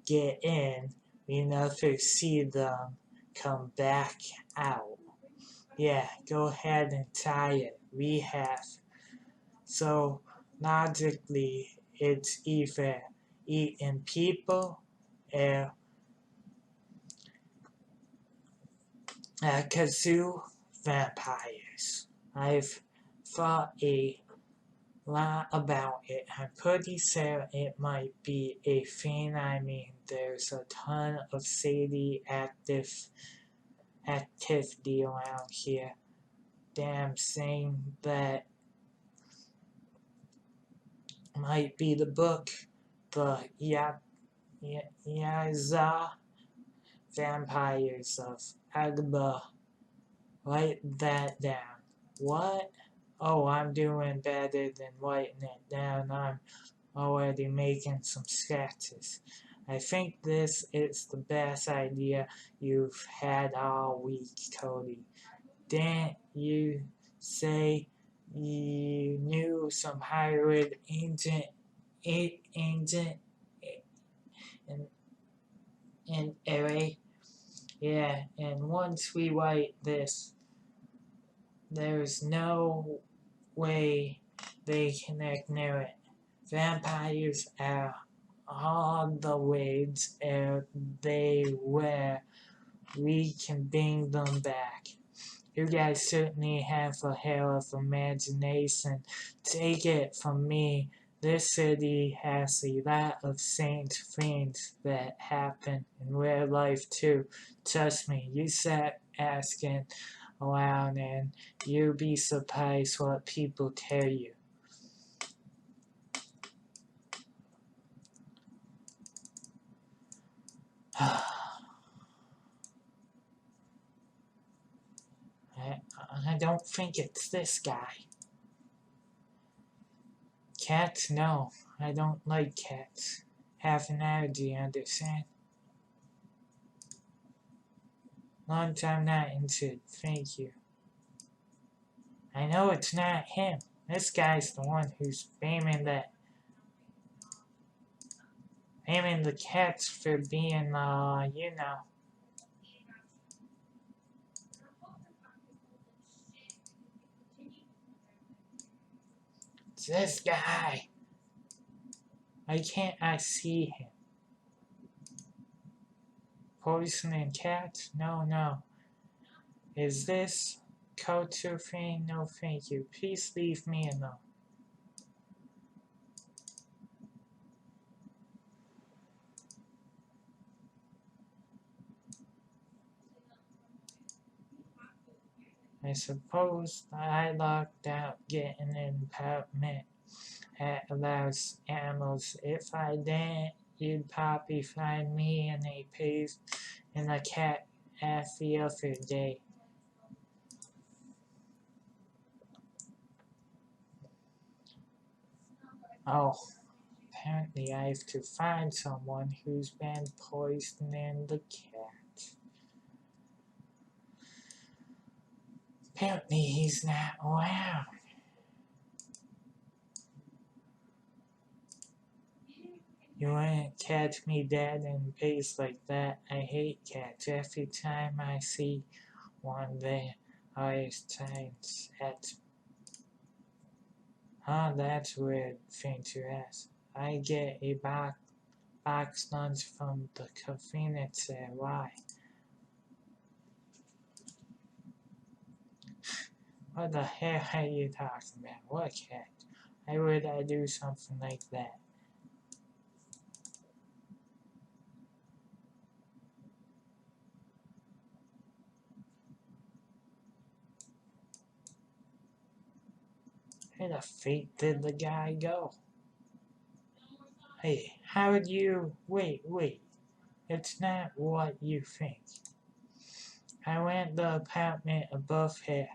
[SPEAKER 1] get in, we never see them come back out. Yeah, go ahead and try it. We have. So logically, it's either eating people or kazoo vampires. I've thought a lot about it. I'm pretty sure it might be a thing. I mean, there's a ton of shady activity around here. Damn saying that might be the book, the Yaza Vampires of Agrabah. Write that down. What? Oh, I'm doing better than writing it down. I'm already making some sketches. I think this is the best idea you've had all week, Cody. Didn't you say you knew some hired agent in LA? Yeah, and once we write this, there's no way they can ignore it. Vampires are all the ways they were. We can bring them back. You guys certainly have a hell of imagination. Take it from me, this city has a lot of strange things that happen in real life too. Trust me, you start asking around and you'll be surprised what people tell you. I don't think it's this guy. Cats? No, I don't like cats. Have an allergy, understand? Long time not into, thank you. I know it's not him. This guy's the one who's blaming the cats for being, you know. It's this guy. Why can't I see him? Poisoning cats? No. Is this culture thing? No thank you. Please leave me alone. I suppose I locked out getting an apartment that allows animals. If I didn't, you'd probably find me in a place in a cat the other day. Oh, apparently I have to find someone who's been poisoning the cat. Apparently he's not around. You wouldn't catch me dead in a place like that. I hate cats. Every time I see one, they always signs at. Huh, that's a weird thing to ask. I get a box lunch from the convenience there. Why? What the hell are you talking about? What cat? Why would I do something like that? Where the freak did the guy go? Hey, how'd you... Wait. It's not what you think. I went the apartment above here.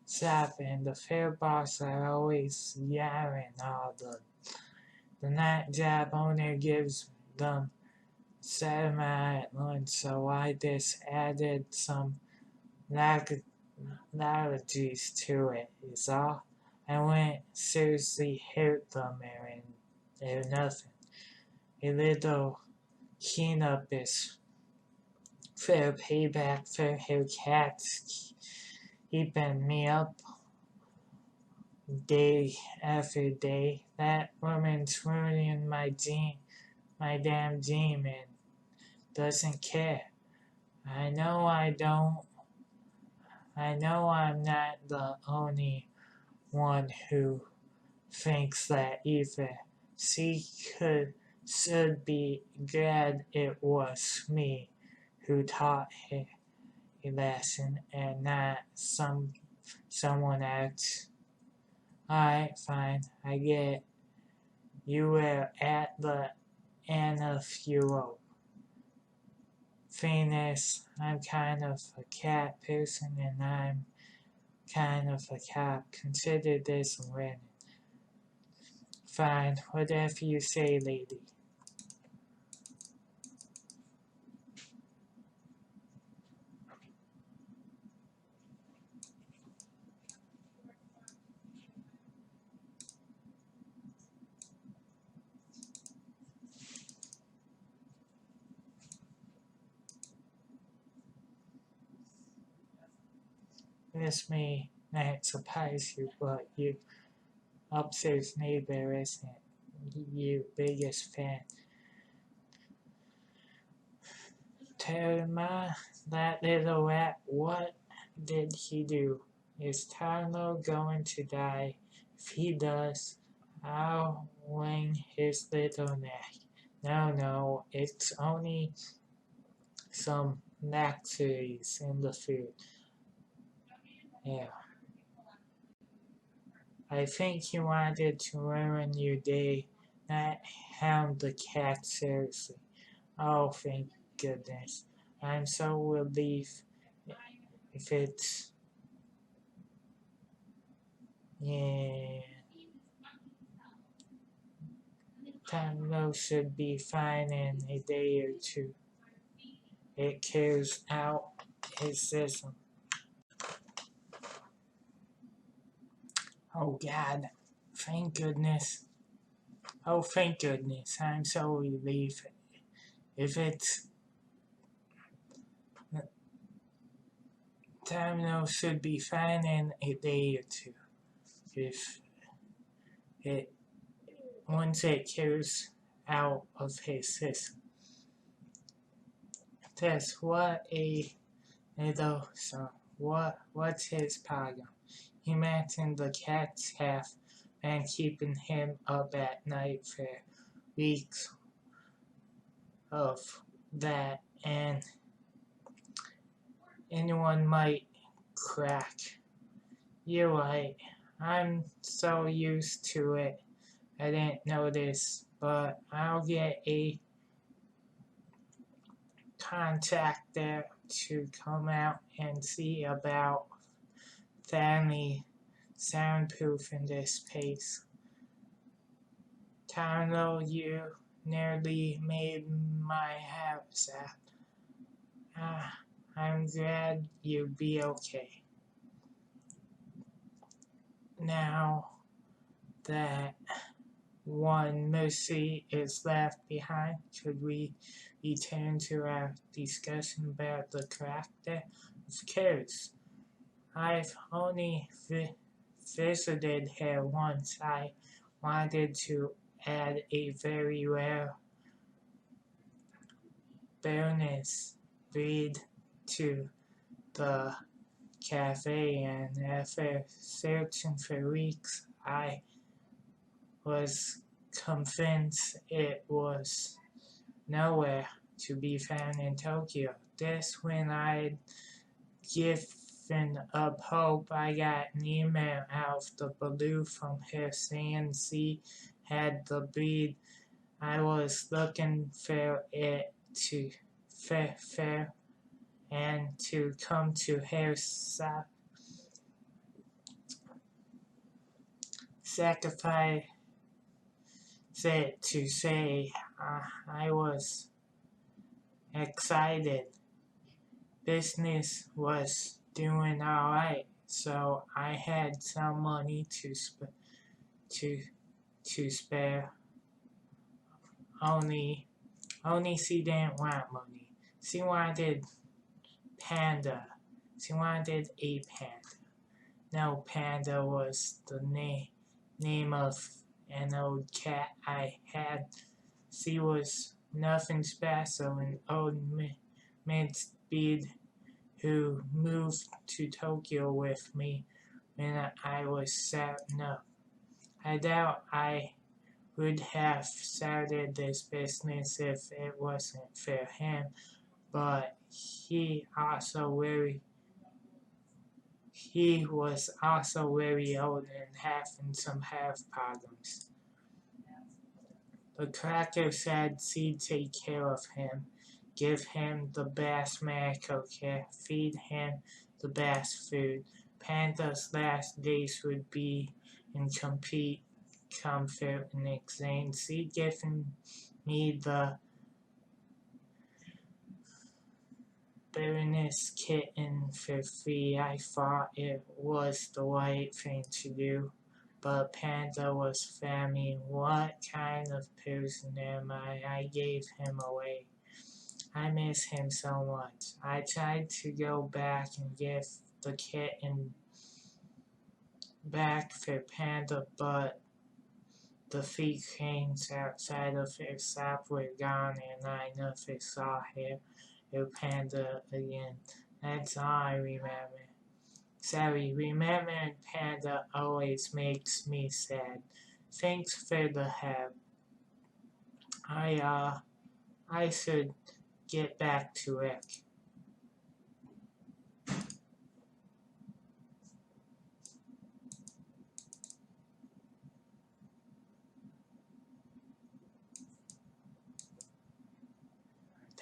[SPEAKER 1] Stop, and the fair boss are always yelling all the night job owner gives them cinema at lunch, so I just added some allergies to it, is all. I wouldn't seriously hurt them or nothing. A little cleanup is fair payback for her cats keeping me up day after day. That woman's ruining my damn dream, and doesn't care. I know I'm not the only one who thinks that either. She should be glad it was me who taught her a lesson and not someone else. Alright, fine, I get it. You were at the annual fairness. I'm kind of a cat person and I'm kind of a cop. Consider this a win. Fine, whatever you say, lady. This may not surprise you, but your upstairs neighbor isn't your biggest fan. Telma, that little rat, what did he do? Is Tarlo going to die? If he does, I'll wring his little neck. No, it's only some bacteria in the food. Yeah. I think he wanted to ruin your day, not hound the cat seriously. Oh, thank goodness. I'm so relieved if it's... Yeah. Tango should be fine in a day or two. It clears out his system. Oh God, thank goodness. Oh, thank goodness. I'm so relieved. If it's... Terminal should be fine in a day or two. If it... Once it clears out of his system. Tess, what a little son. What's his problem? He mentioned the cat's half and keeping him up at night for weeks of that, and anyone might crack. You're right. I'm so used to it. I didn't notice, but I'll get a contractor to come out and see about family soundproofing this place. Tarlo, you nearly made my house up. I'm glad you'll be okay. Now that one mercy is left behind, should we return to our discussion about the character? Of course. I've only visited her once. I wanted to add a very rare bonus breed to the cafe, and after searching for weeks, I was convinced it was nowhere to be found in Tokyo. That's when I'd give Giving up hope, I got an email out of the blue from her saying she had the breed. I was looking for it to fair and to come to her sacrifice it to say I was excited. Business was doing alright, so I had some money to to spare. Only she didn't want money. She wanted panda. She wanted a panda. No, Panda was the name of an old cat I had. She was nothing special, an old mid-speed who moved to Tokyo with me when I was setting up. I doubt I would have started this business if it wasn't for him, but he was also very old and having some health problems. The cracker said she'd take care of him, give him the best medical care, feed him the best food. Panda's last days would be in complete comfort and excitement. She'd given me the Baroness kitten for free. I thought it was the right thing to do, but Panda was family. What kind of person am I? I gave him away. I miss him so much. I tried to go back and give the kitten back for Panda, but the 3 cranes outside of her shop were gone and I never saw her or Panda again. That's all I remember. Sorry, remembering Panda always makes me sad. Thanks for the help. I should get back to Rick.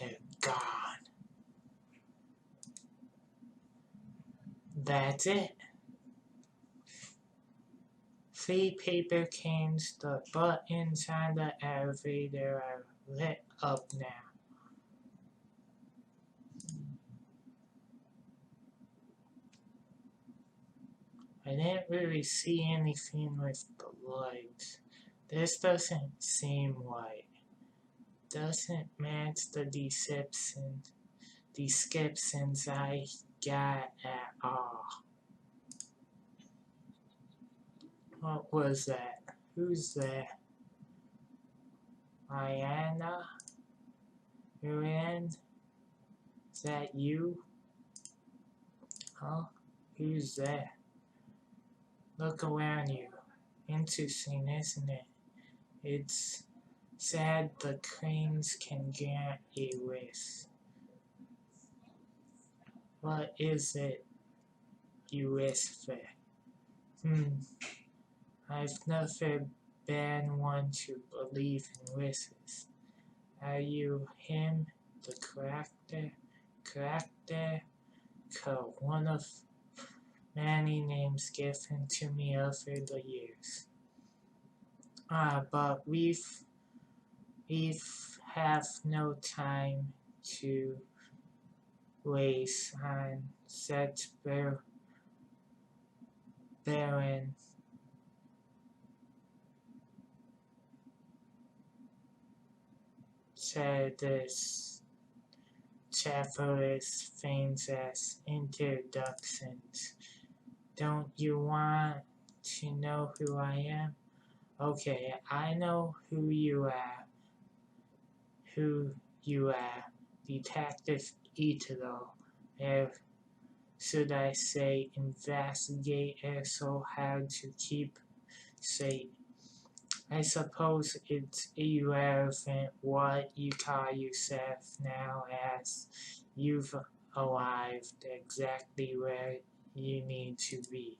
[SPEAKER 1] They're gone. That's it. 3 paper canes, the buttons on the elevator are lit up now. I didn't really see anything with the lights. This doesn't seem right. Doesn't match the descriptions I got at all. What was that? Who's that? Diana? Miranda? Is that you? Huh? Who's that? Look around you. Interesting, isn't it? It's sad the cranes can get a wish. What is it you wish for? I've never been one to believe in wishes. Are you him, the character? One of many names given to me over the years. But we've have no time to waste on such barren this travelers things as introductions. Don't you want to know who I am? Okay, I know who you are. Detective Italo. Or should I say investigator, so hard to keep straight. I suppose it's irrelevant what you call yourself now, as you've arrived exactly where you need to be.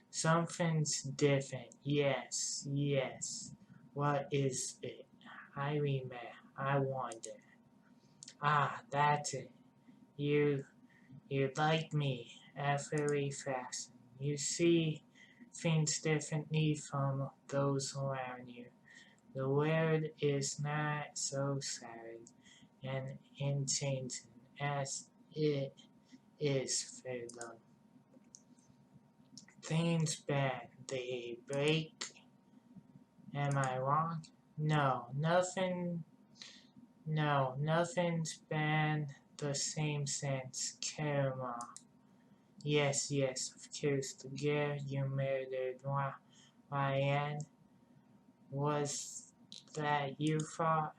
[SPEAKER 1] Something's different. Yes, yes. What is it? I remember. I wonder. Ah, that's it. You, you like me. Very fast. You see things differently from those around you. The world is not so sad and unchanging as it is for them. Things bad, they break. Am I wrong? No, nothing. No, nothing's been the same since Karma. Yes, yes, of course, the girl you murdered, Ryan. Was that you thought?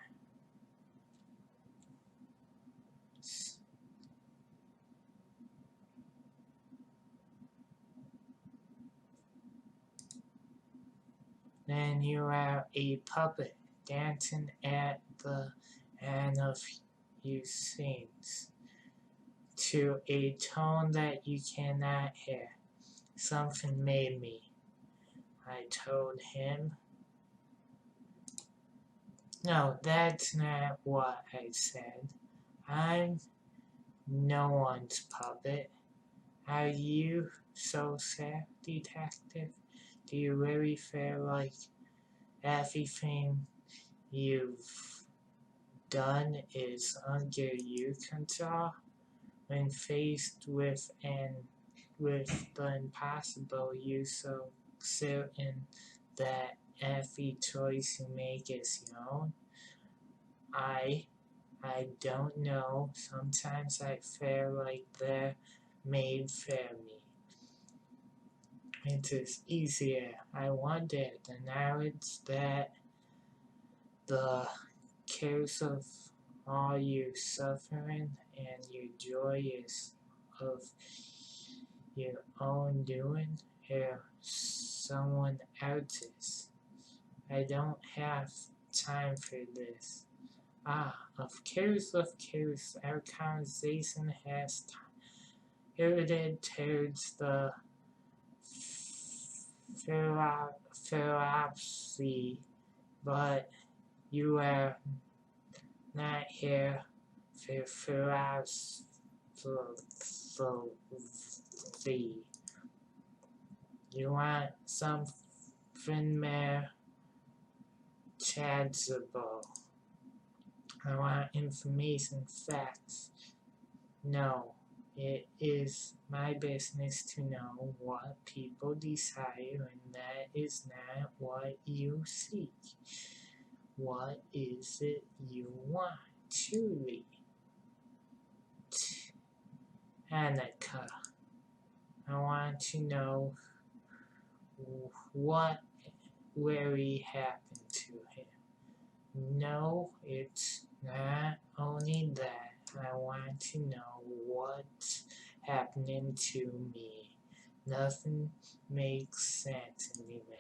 [SPEAKER 1] Then you are a puppet dancing at the end of you sings to a tone that you cannot hear. Something made me, I told him. No, that's not what I said. I'm no one's puppet. Are you so sad, detective? Do you really feel like everything you've done is under your control? When faced with the impossible, you so certain that every choice you make is your own? I I don't know. Sometimes I feel like they're made for me. It is easier. I wonder the knowledge that the cares of all your suffering and your joy is of your own doing or someone else's. I don't have time for this. Ah, of course, our conversation has headed towards the philosophy, but you are not here for philosophy. You want something more tangible. I want information, facts. No, it is my business to know what people desire, and that is not what you seek. What is it you want, truly? Annika, I want to know what really happened to him. No, it's not only that. I want to know what's happening to me. Nothing makes sense anymore.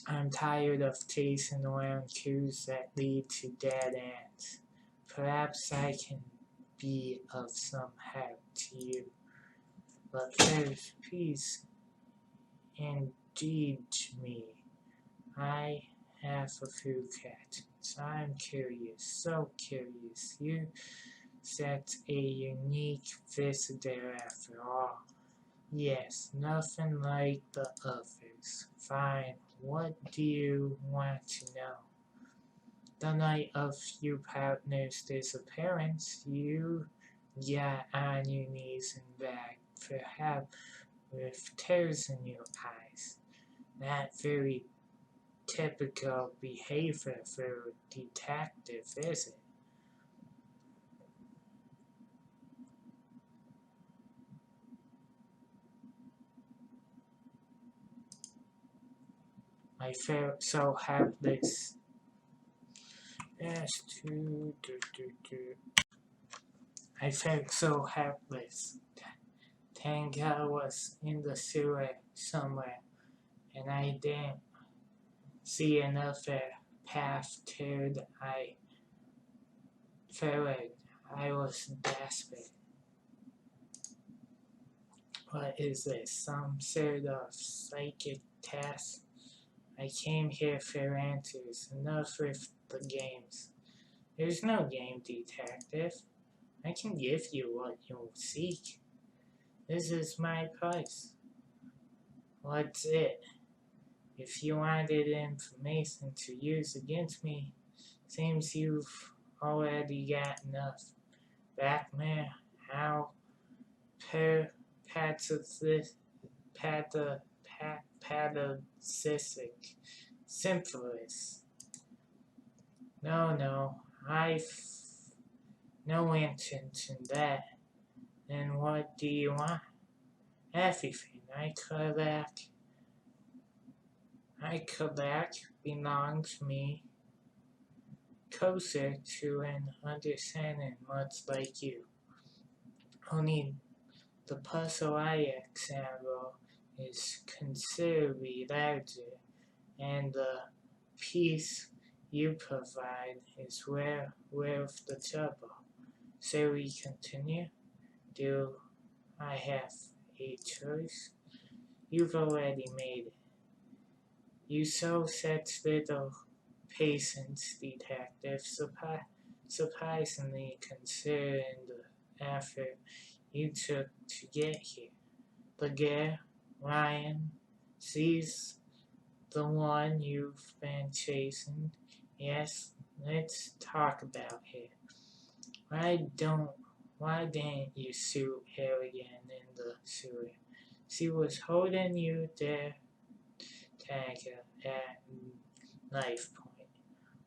[SPEAKER 1] I'm tired of chasing around clues that lead to dead ends. Perhaps I can be of some help to you. But first, please engage me. I have a few questions. I'm curious, so curious. You set a unique visitor after all. Yes, nothing like the others. Fine, what do you want to know? The night of your partner's disappearance, you got on your knees and begged for help with tears in your eyes. Not very typical behavior for a detective, is it? I felt so helpless. Yes, I felt so helpless. Tanga was in the sewer somewhere, and I didn't see another path toward I followed. I was desperate. What is this? Some sort of psychic test? I came here for answers. Enough with the games. There's no game, detective. I can give you what you seek. This is my price. What's it? If you wanted information to use against me, seems you've already got enough. Backman, how per pathocytic syphilis. No, I've no interest in that. Then what do you want? Everything I collect belongs to me, closer to an understanding much like you. Only the puzzle I assemble is considerably larger, and the piece you provide is where the trouble. So we continue. Do I have a choice? You've already made it. You show such little patience, detective, surprisingly considering the effort you took to get here. The girl, Ryan, sees the one you've been chasing. Yes, let's talk about her. Why didn't you shoot her again in the sewer? She was holding you there, Tagger, at knife point.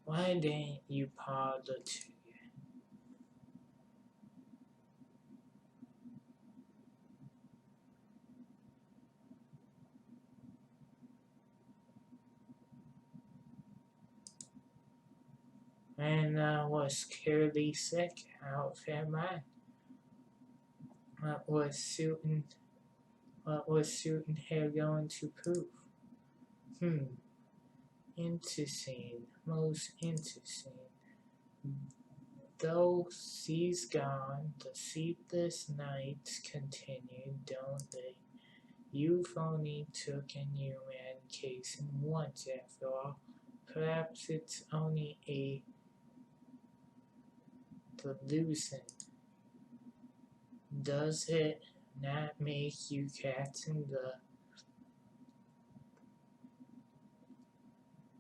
[SPEAKER 1] Why didn't you pull the trigger? And was clearly sick out of her mind. What was shooting her going to prove? Interesting, most interesting. Though she's gone, the sleepless nights continue, don't they? You've only taken your medication once after all. Perhaps it's only a delusion. Does it not make you captain the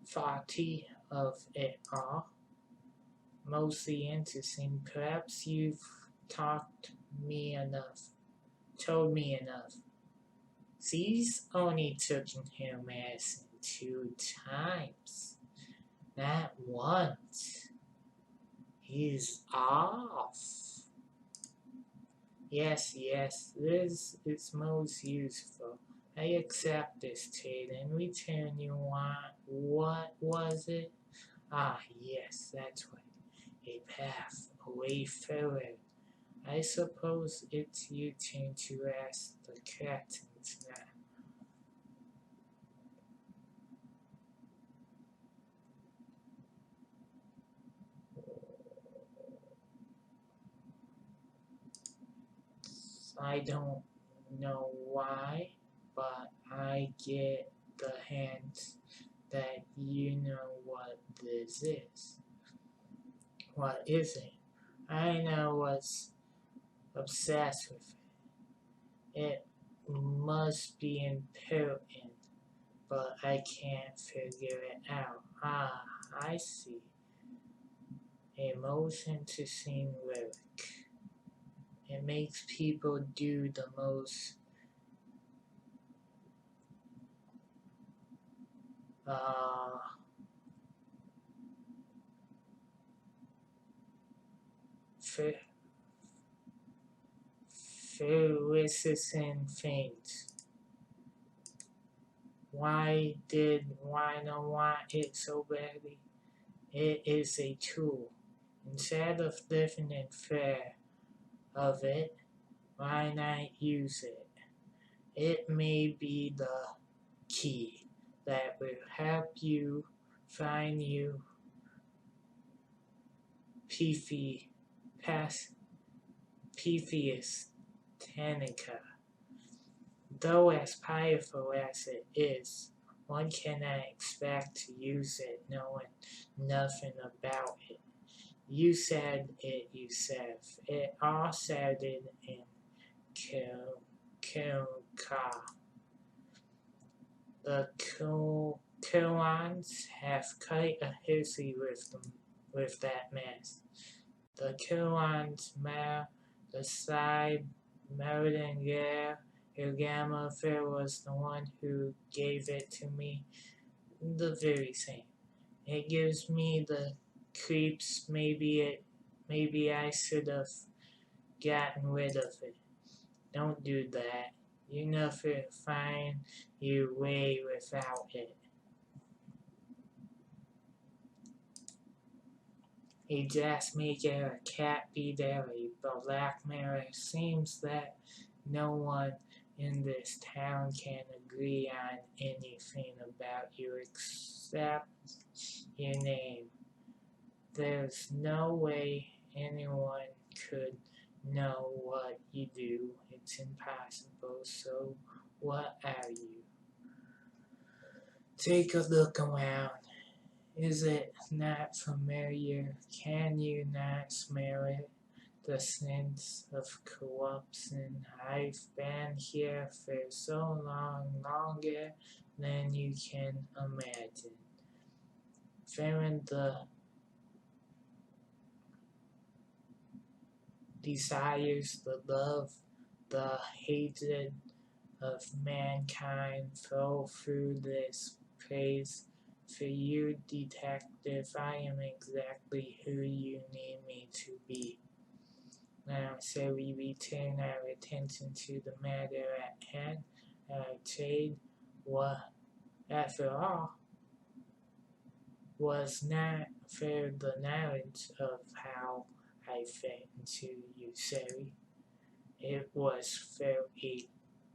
[SPEAKER 1] faulty of it all? Mostly interesting. Perhaps you've told me enough. She's only taken her medicine 2 times, not once. He's off. Yes, this is most useful. I accept this trade. In return you want, what was it? Ah, yes, that's right. A path, a way forward. I suppose it's your turn to ask the captains now. I don't know why, but I get the hint that you know what this is. What is it? I know what's obsessed with it. It must be important, but I can't figure it out. Ah, I see. A most interesting lyric. It makes people do the most felicitous things. Why not want it so badly? It is a tool. Instead of living in fear of it, why not use it? It may be the key that will help you find you peefy Pythias Tanica. Though as powerful as it is, one cannot expect to use it knowing nothing about it. You said it yourself. It all started in Kilka. The Kurans have quite a history with that mess. The Kurans the side Meridinger Ilgama Fair was the one who gave it to me. The very same. It gives me the creeps. Maybe I should have gotten rid of it. Don't do that. You never find your way without it. A dressmaker, a cat beater, a blackmailer. It seems that no one in this town can agree on anything about you except your name. There's no way anyone could know what you do. It's impossible. So what are you? Take a look around. Is it not familiar? Can you not smell it? The sense of corruption. I've been here for so long, longer than you can imagine. Fearing the desires, the love, the hatred of mankind flow through this place. For you, detective, I am exactly who you need me to be. Now, so we return our attention to the matter at hand. Our trade, what, after all, was not for the knowledge of how I fit into you, Sari. It was for a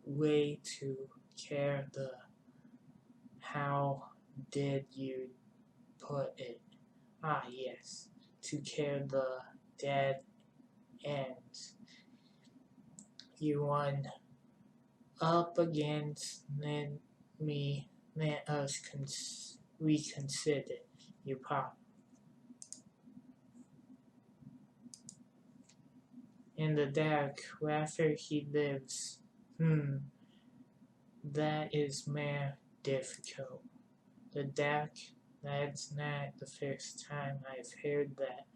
[SPEAKER 1] way to care the how did you put it? Ah, yes, to care the dead ends. You won up against let us reconsider. You pop. In the dark, wherever he lives. That is more difficult. The dark, that's not the first time I've heard that.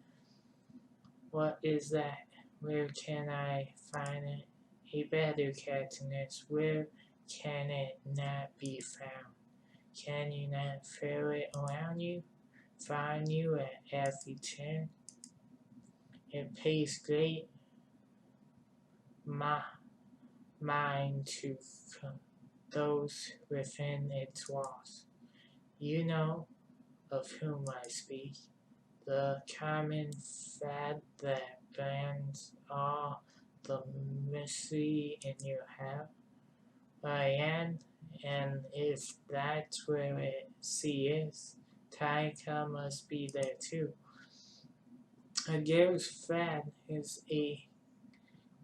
[SPEAKER 1] What is that? Where can I find it? A better catchiness. Where can it not be found? Can you not feel it around you? Find you at every turn? It pays great mind to those within its walls. You know of whom I speak. The common fad that bans all the mystery in your heart. And if that's where she is, Taika must be there too. A girl's fad is a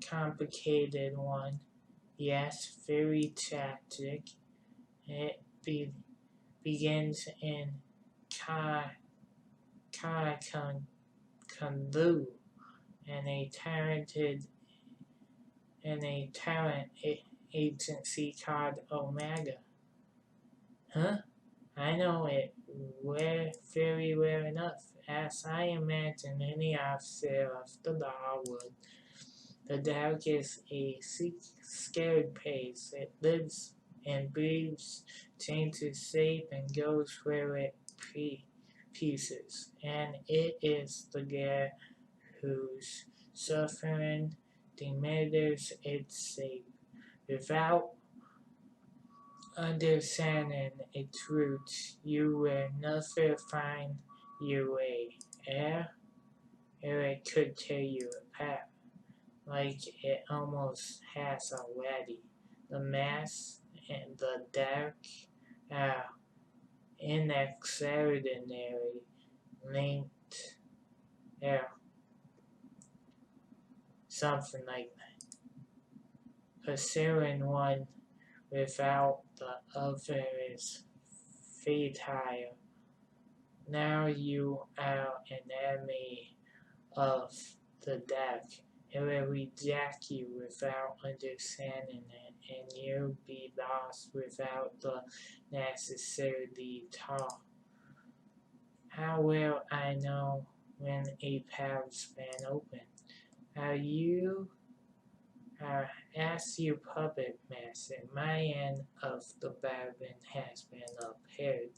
[SPEAKER 1] complicated one, yes, very tragic. It begins in Kandu, and a talent agency called Omega. Huh? I know it very well enough, as I imagine any officer of the law would. The dark is a scared place. It lives and breathes, changes shape, and goes where it pleases. And it is the girl whose suffering demands its shape. Without understanding its roots, you will never find your way. Or it could tear you apart, like it almost has already. The mass and the dark are inexorably linked. Are something like that. Pursuing one without the other is futile. Now you are an enemy of the deck. It will reject you without understanding it, and you'll be lost without the necessary talk. How will I know when a path's been opened? As your puppet master, my end of the bargain has been upheld.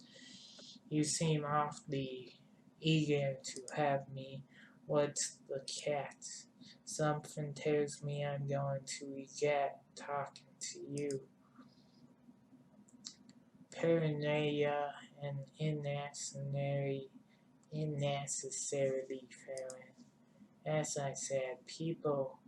[SPEAKER 1] You seem awfully eager to have me. What's the catch? Something tells me I'm going to regret talking to you. Paranoia and unnecessarily failing. As I said, people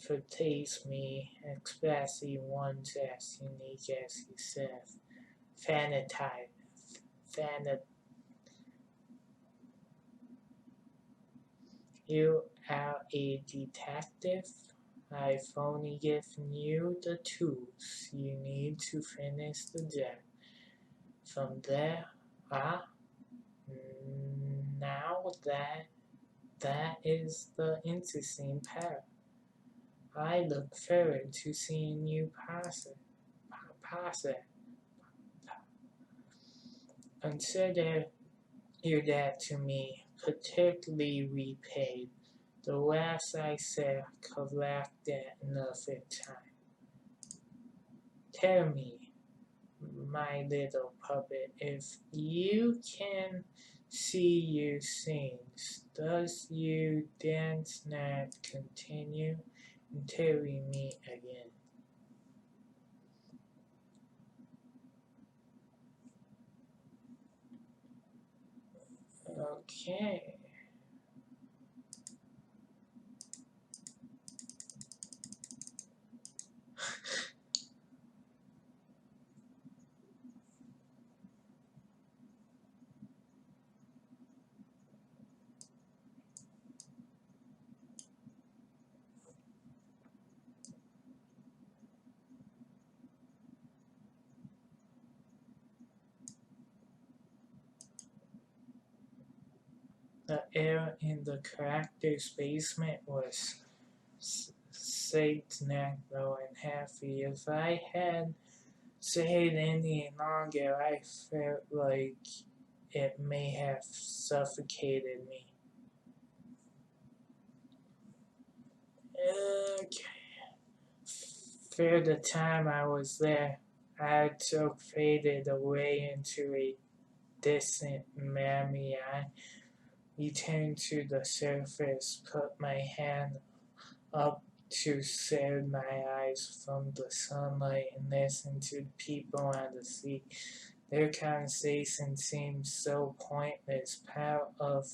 [SPEAKER 1] fortaste me, especially ones as unique as yourself. You are a detective. I've only given you the tools you need to finish the job. From there, now that is the interesting part. I look forward to seeing you pass it. Consider your debt to me particularly repaid. The less I say, collect that another time. Tell me, my little puppet, if you can see your scenes, does your dance not continue until we meet again? Okay. The air in the character's basement was satanic and heavy. If I had stayed any longer, I felt like it may have suffocated me. Okay. For the time I was there, I took faded away into a distant memory. I returned to the surface, put my hand up to shield my eyes from the sunlight and listen to the people on the sea. Their conversation seemed so pointless, part of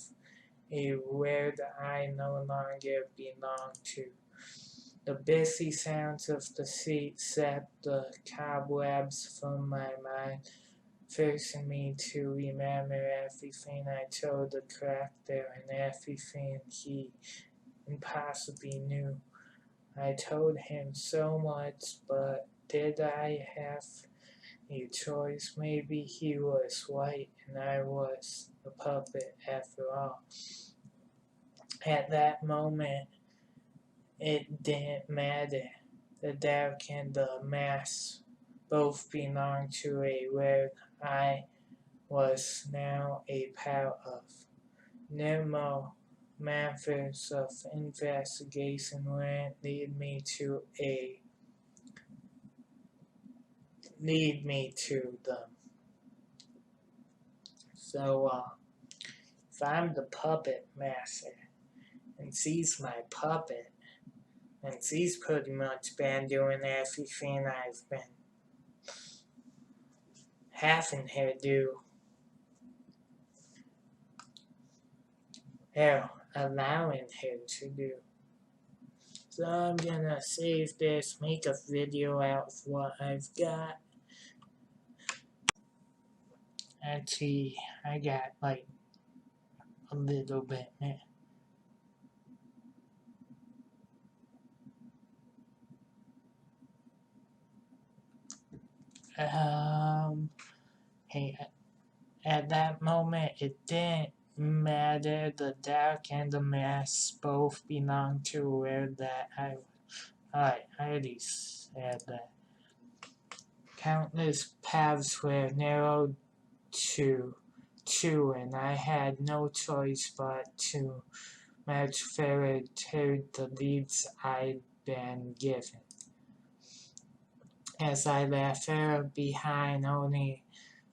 [SPEAKER 1] a world I no longer belonged to. The busy sounds of the sea set the cobwebs from my mind, forcing me to remember everything I told the character and everything he impossibly knew. I told him so much, but did I have a choice? Maybe he was right and I was a puppet after all. At that moment, it didn't matter. The dark and the mass both belonged to a world I was now a part of. Numerous methods of investigation wouldn't lead me to them. So, if I'm the puppet master, and she's my puppet, and she's pretty much been doing everything I've been having her do. Hell, allowing her to do. So I'm gonna save this, make a video out of what I've got. Actually, I got like a little bit, man. Hey, at that moment, it didn't matter. The dark and the mass both belonged to where that I already said that. Countless paths were narrowed to two, and I had no choice but to march forward toward the leads I'd been given. As I left further behind, only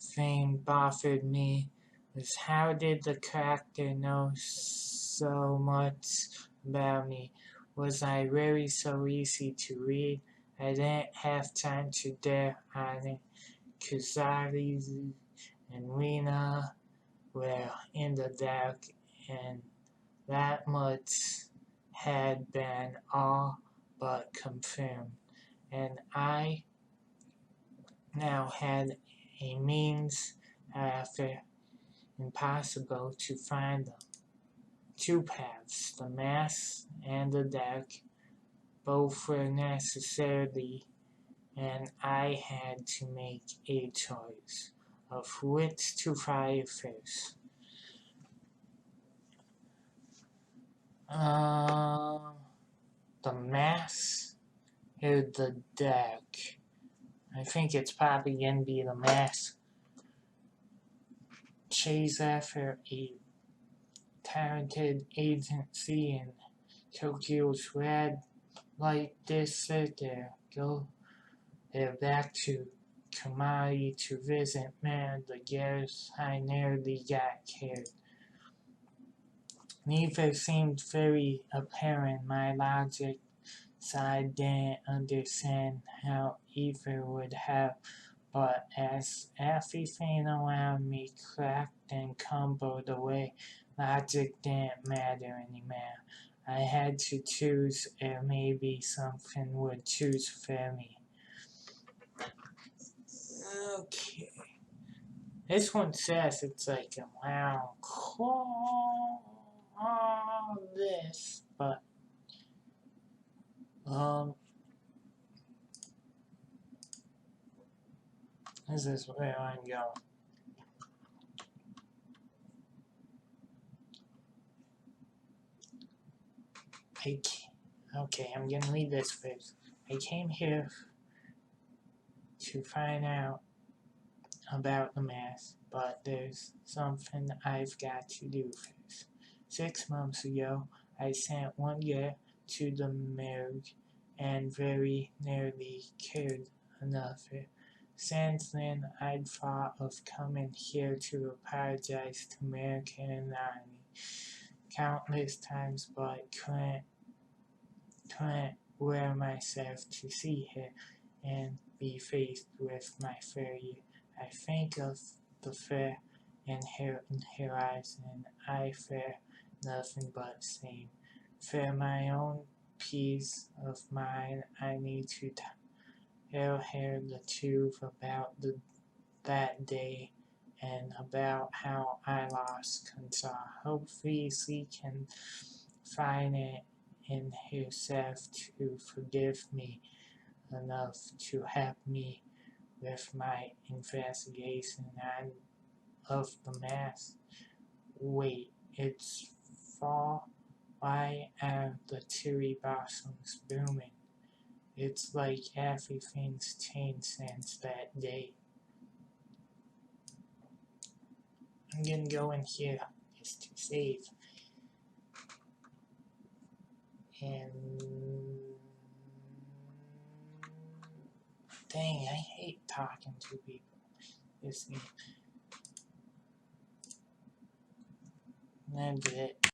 [SPEAKER 1] thing bothered me was how did the character know so much about me? Was I really so easy to read? I didn't have time to dare on it. Kuzari and Rena were in the dark, and that much had been all but confirmed, and I now had a means, however impossible, to find them. Two paths, the mass and the dark, both were necessary, and I had to make a choice of which to fire first. The mass or the dark? I think it's probably gonna be the mass. Chase after a talented agency in Tokyo's red light district. They're back to Kamari to visit man. The girls I nearly got killed. Neither seemed very apparent. My logic side didn't understand how either would have, but as everything around me cracked and crumbled away, logic didn't matter anymore. I had to choose, or maybe something would choose for me. Okay. This one says it's like around all this, but this is where I'm going. Okay, I'm gonna read this first. I came here to find out about the mass, but there's something I've got to do first. 6 months ago, I sent one girl to the morgue and very nearly killed another. Since then, I'd thought of coming here to apologize to American and Army countless times, but couldn't wear myself to see her and be faced with my failure. I think of the fear in her eyes, and I fear nothing but same. For my own peace of mind, I need to tell her the truth about that day and about how I lost control. Hopefully she can find it in herself to forgive me enough to help me with my investigation of the mass. Wait, it's fall? Why are the cherry blossoms blooming? It's like everything's changed since that day. I'm gonna go in here just to save. And dang, I hate talking to people. That's it.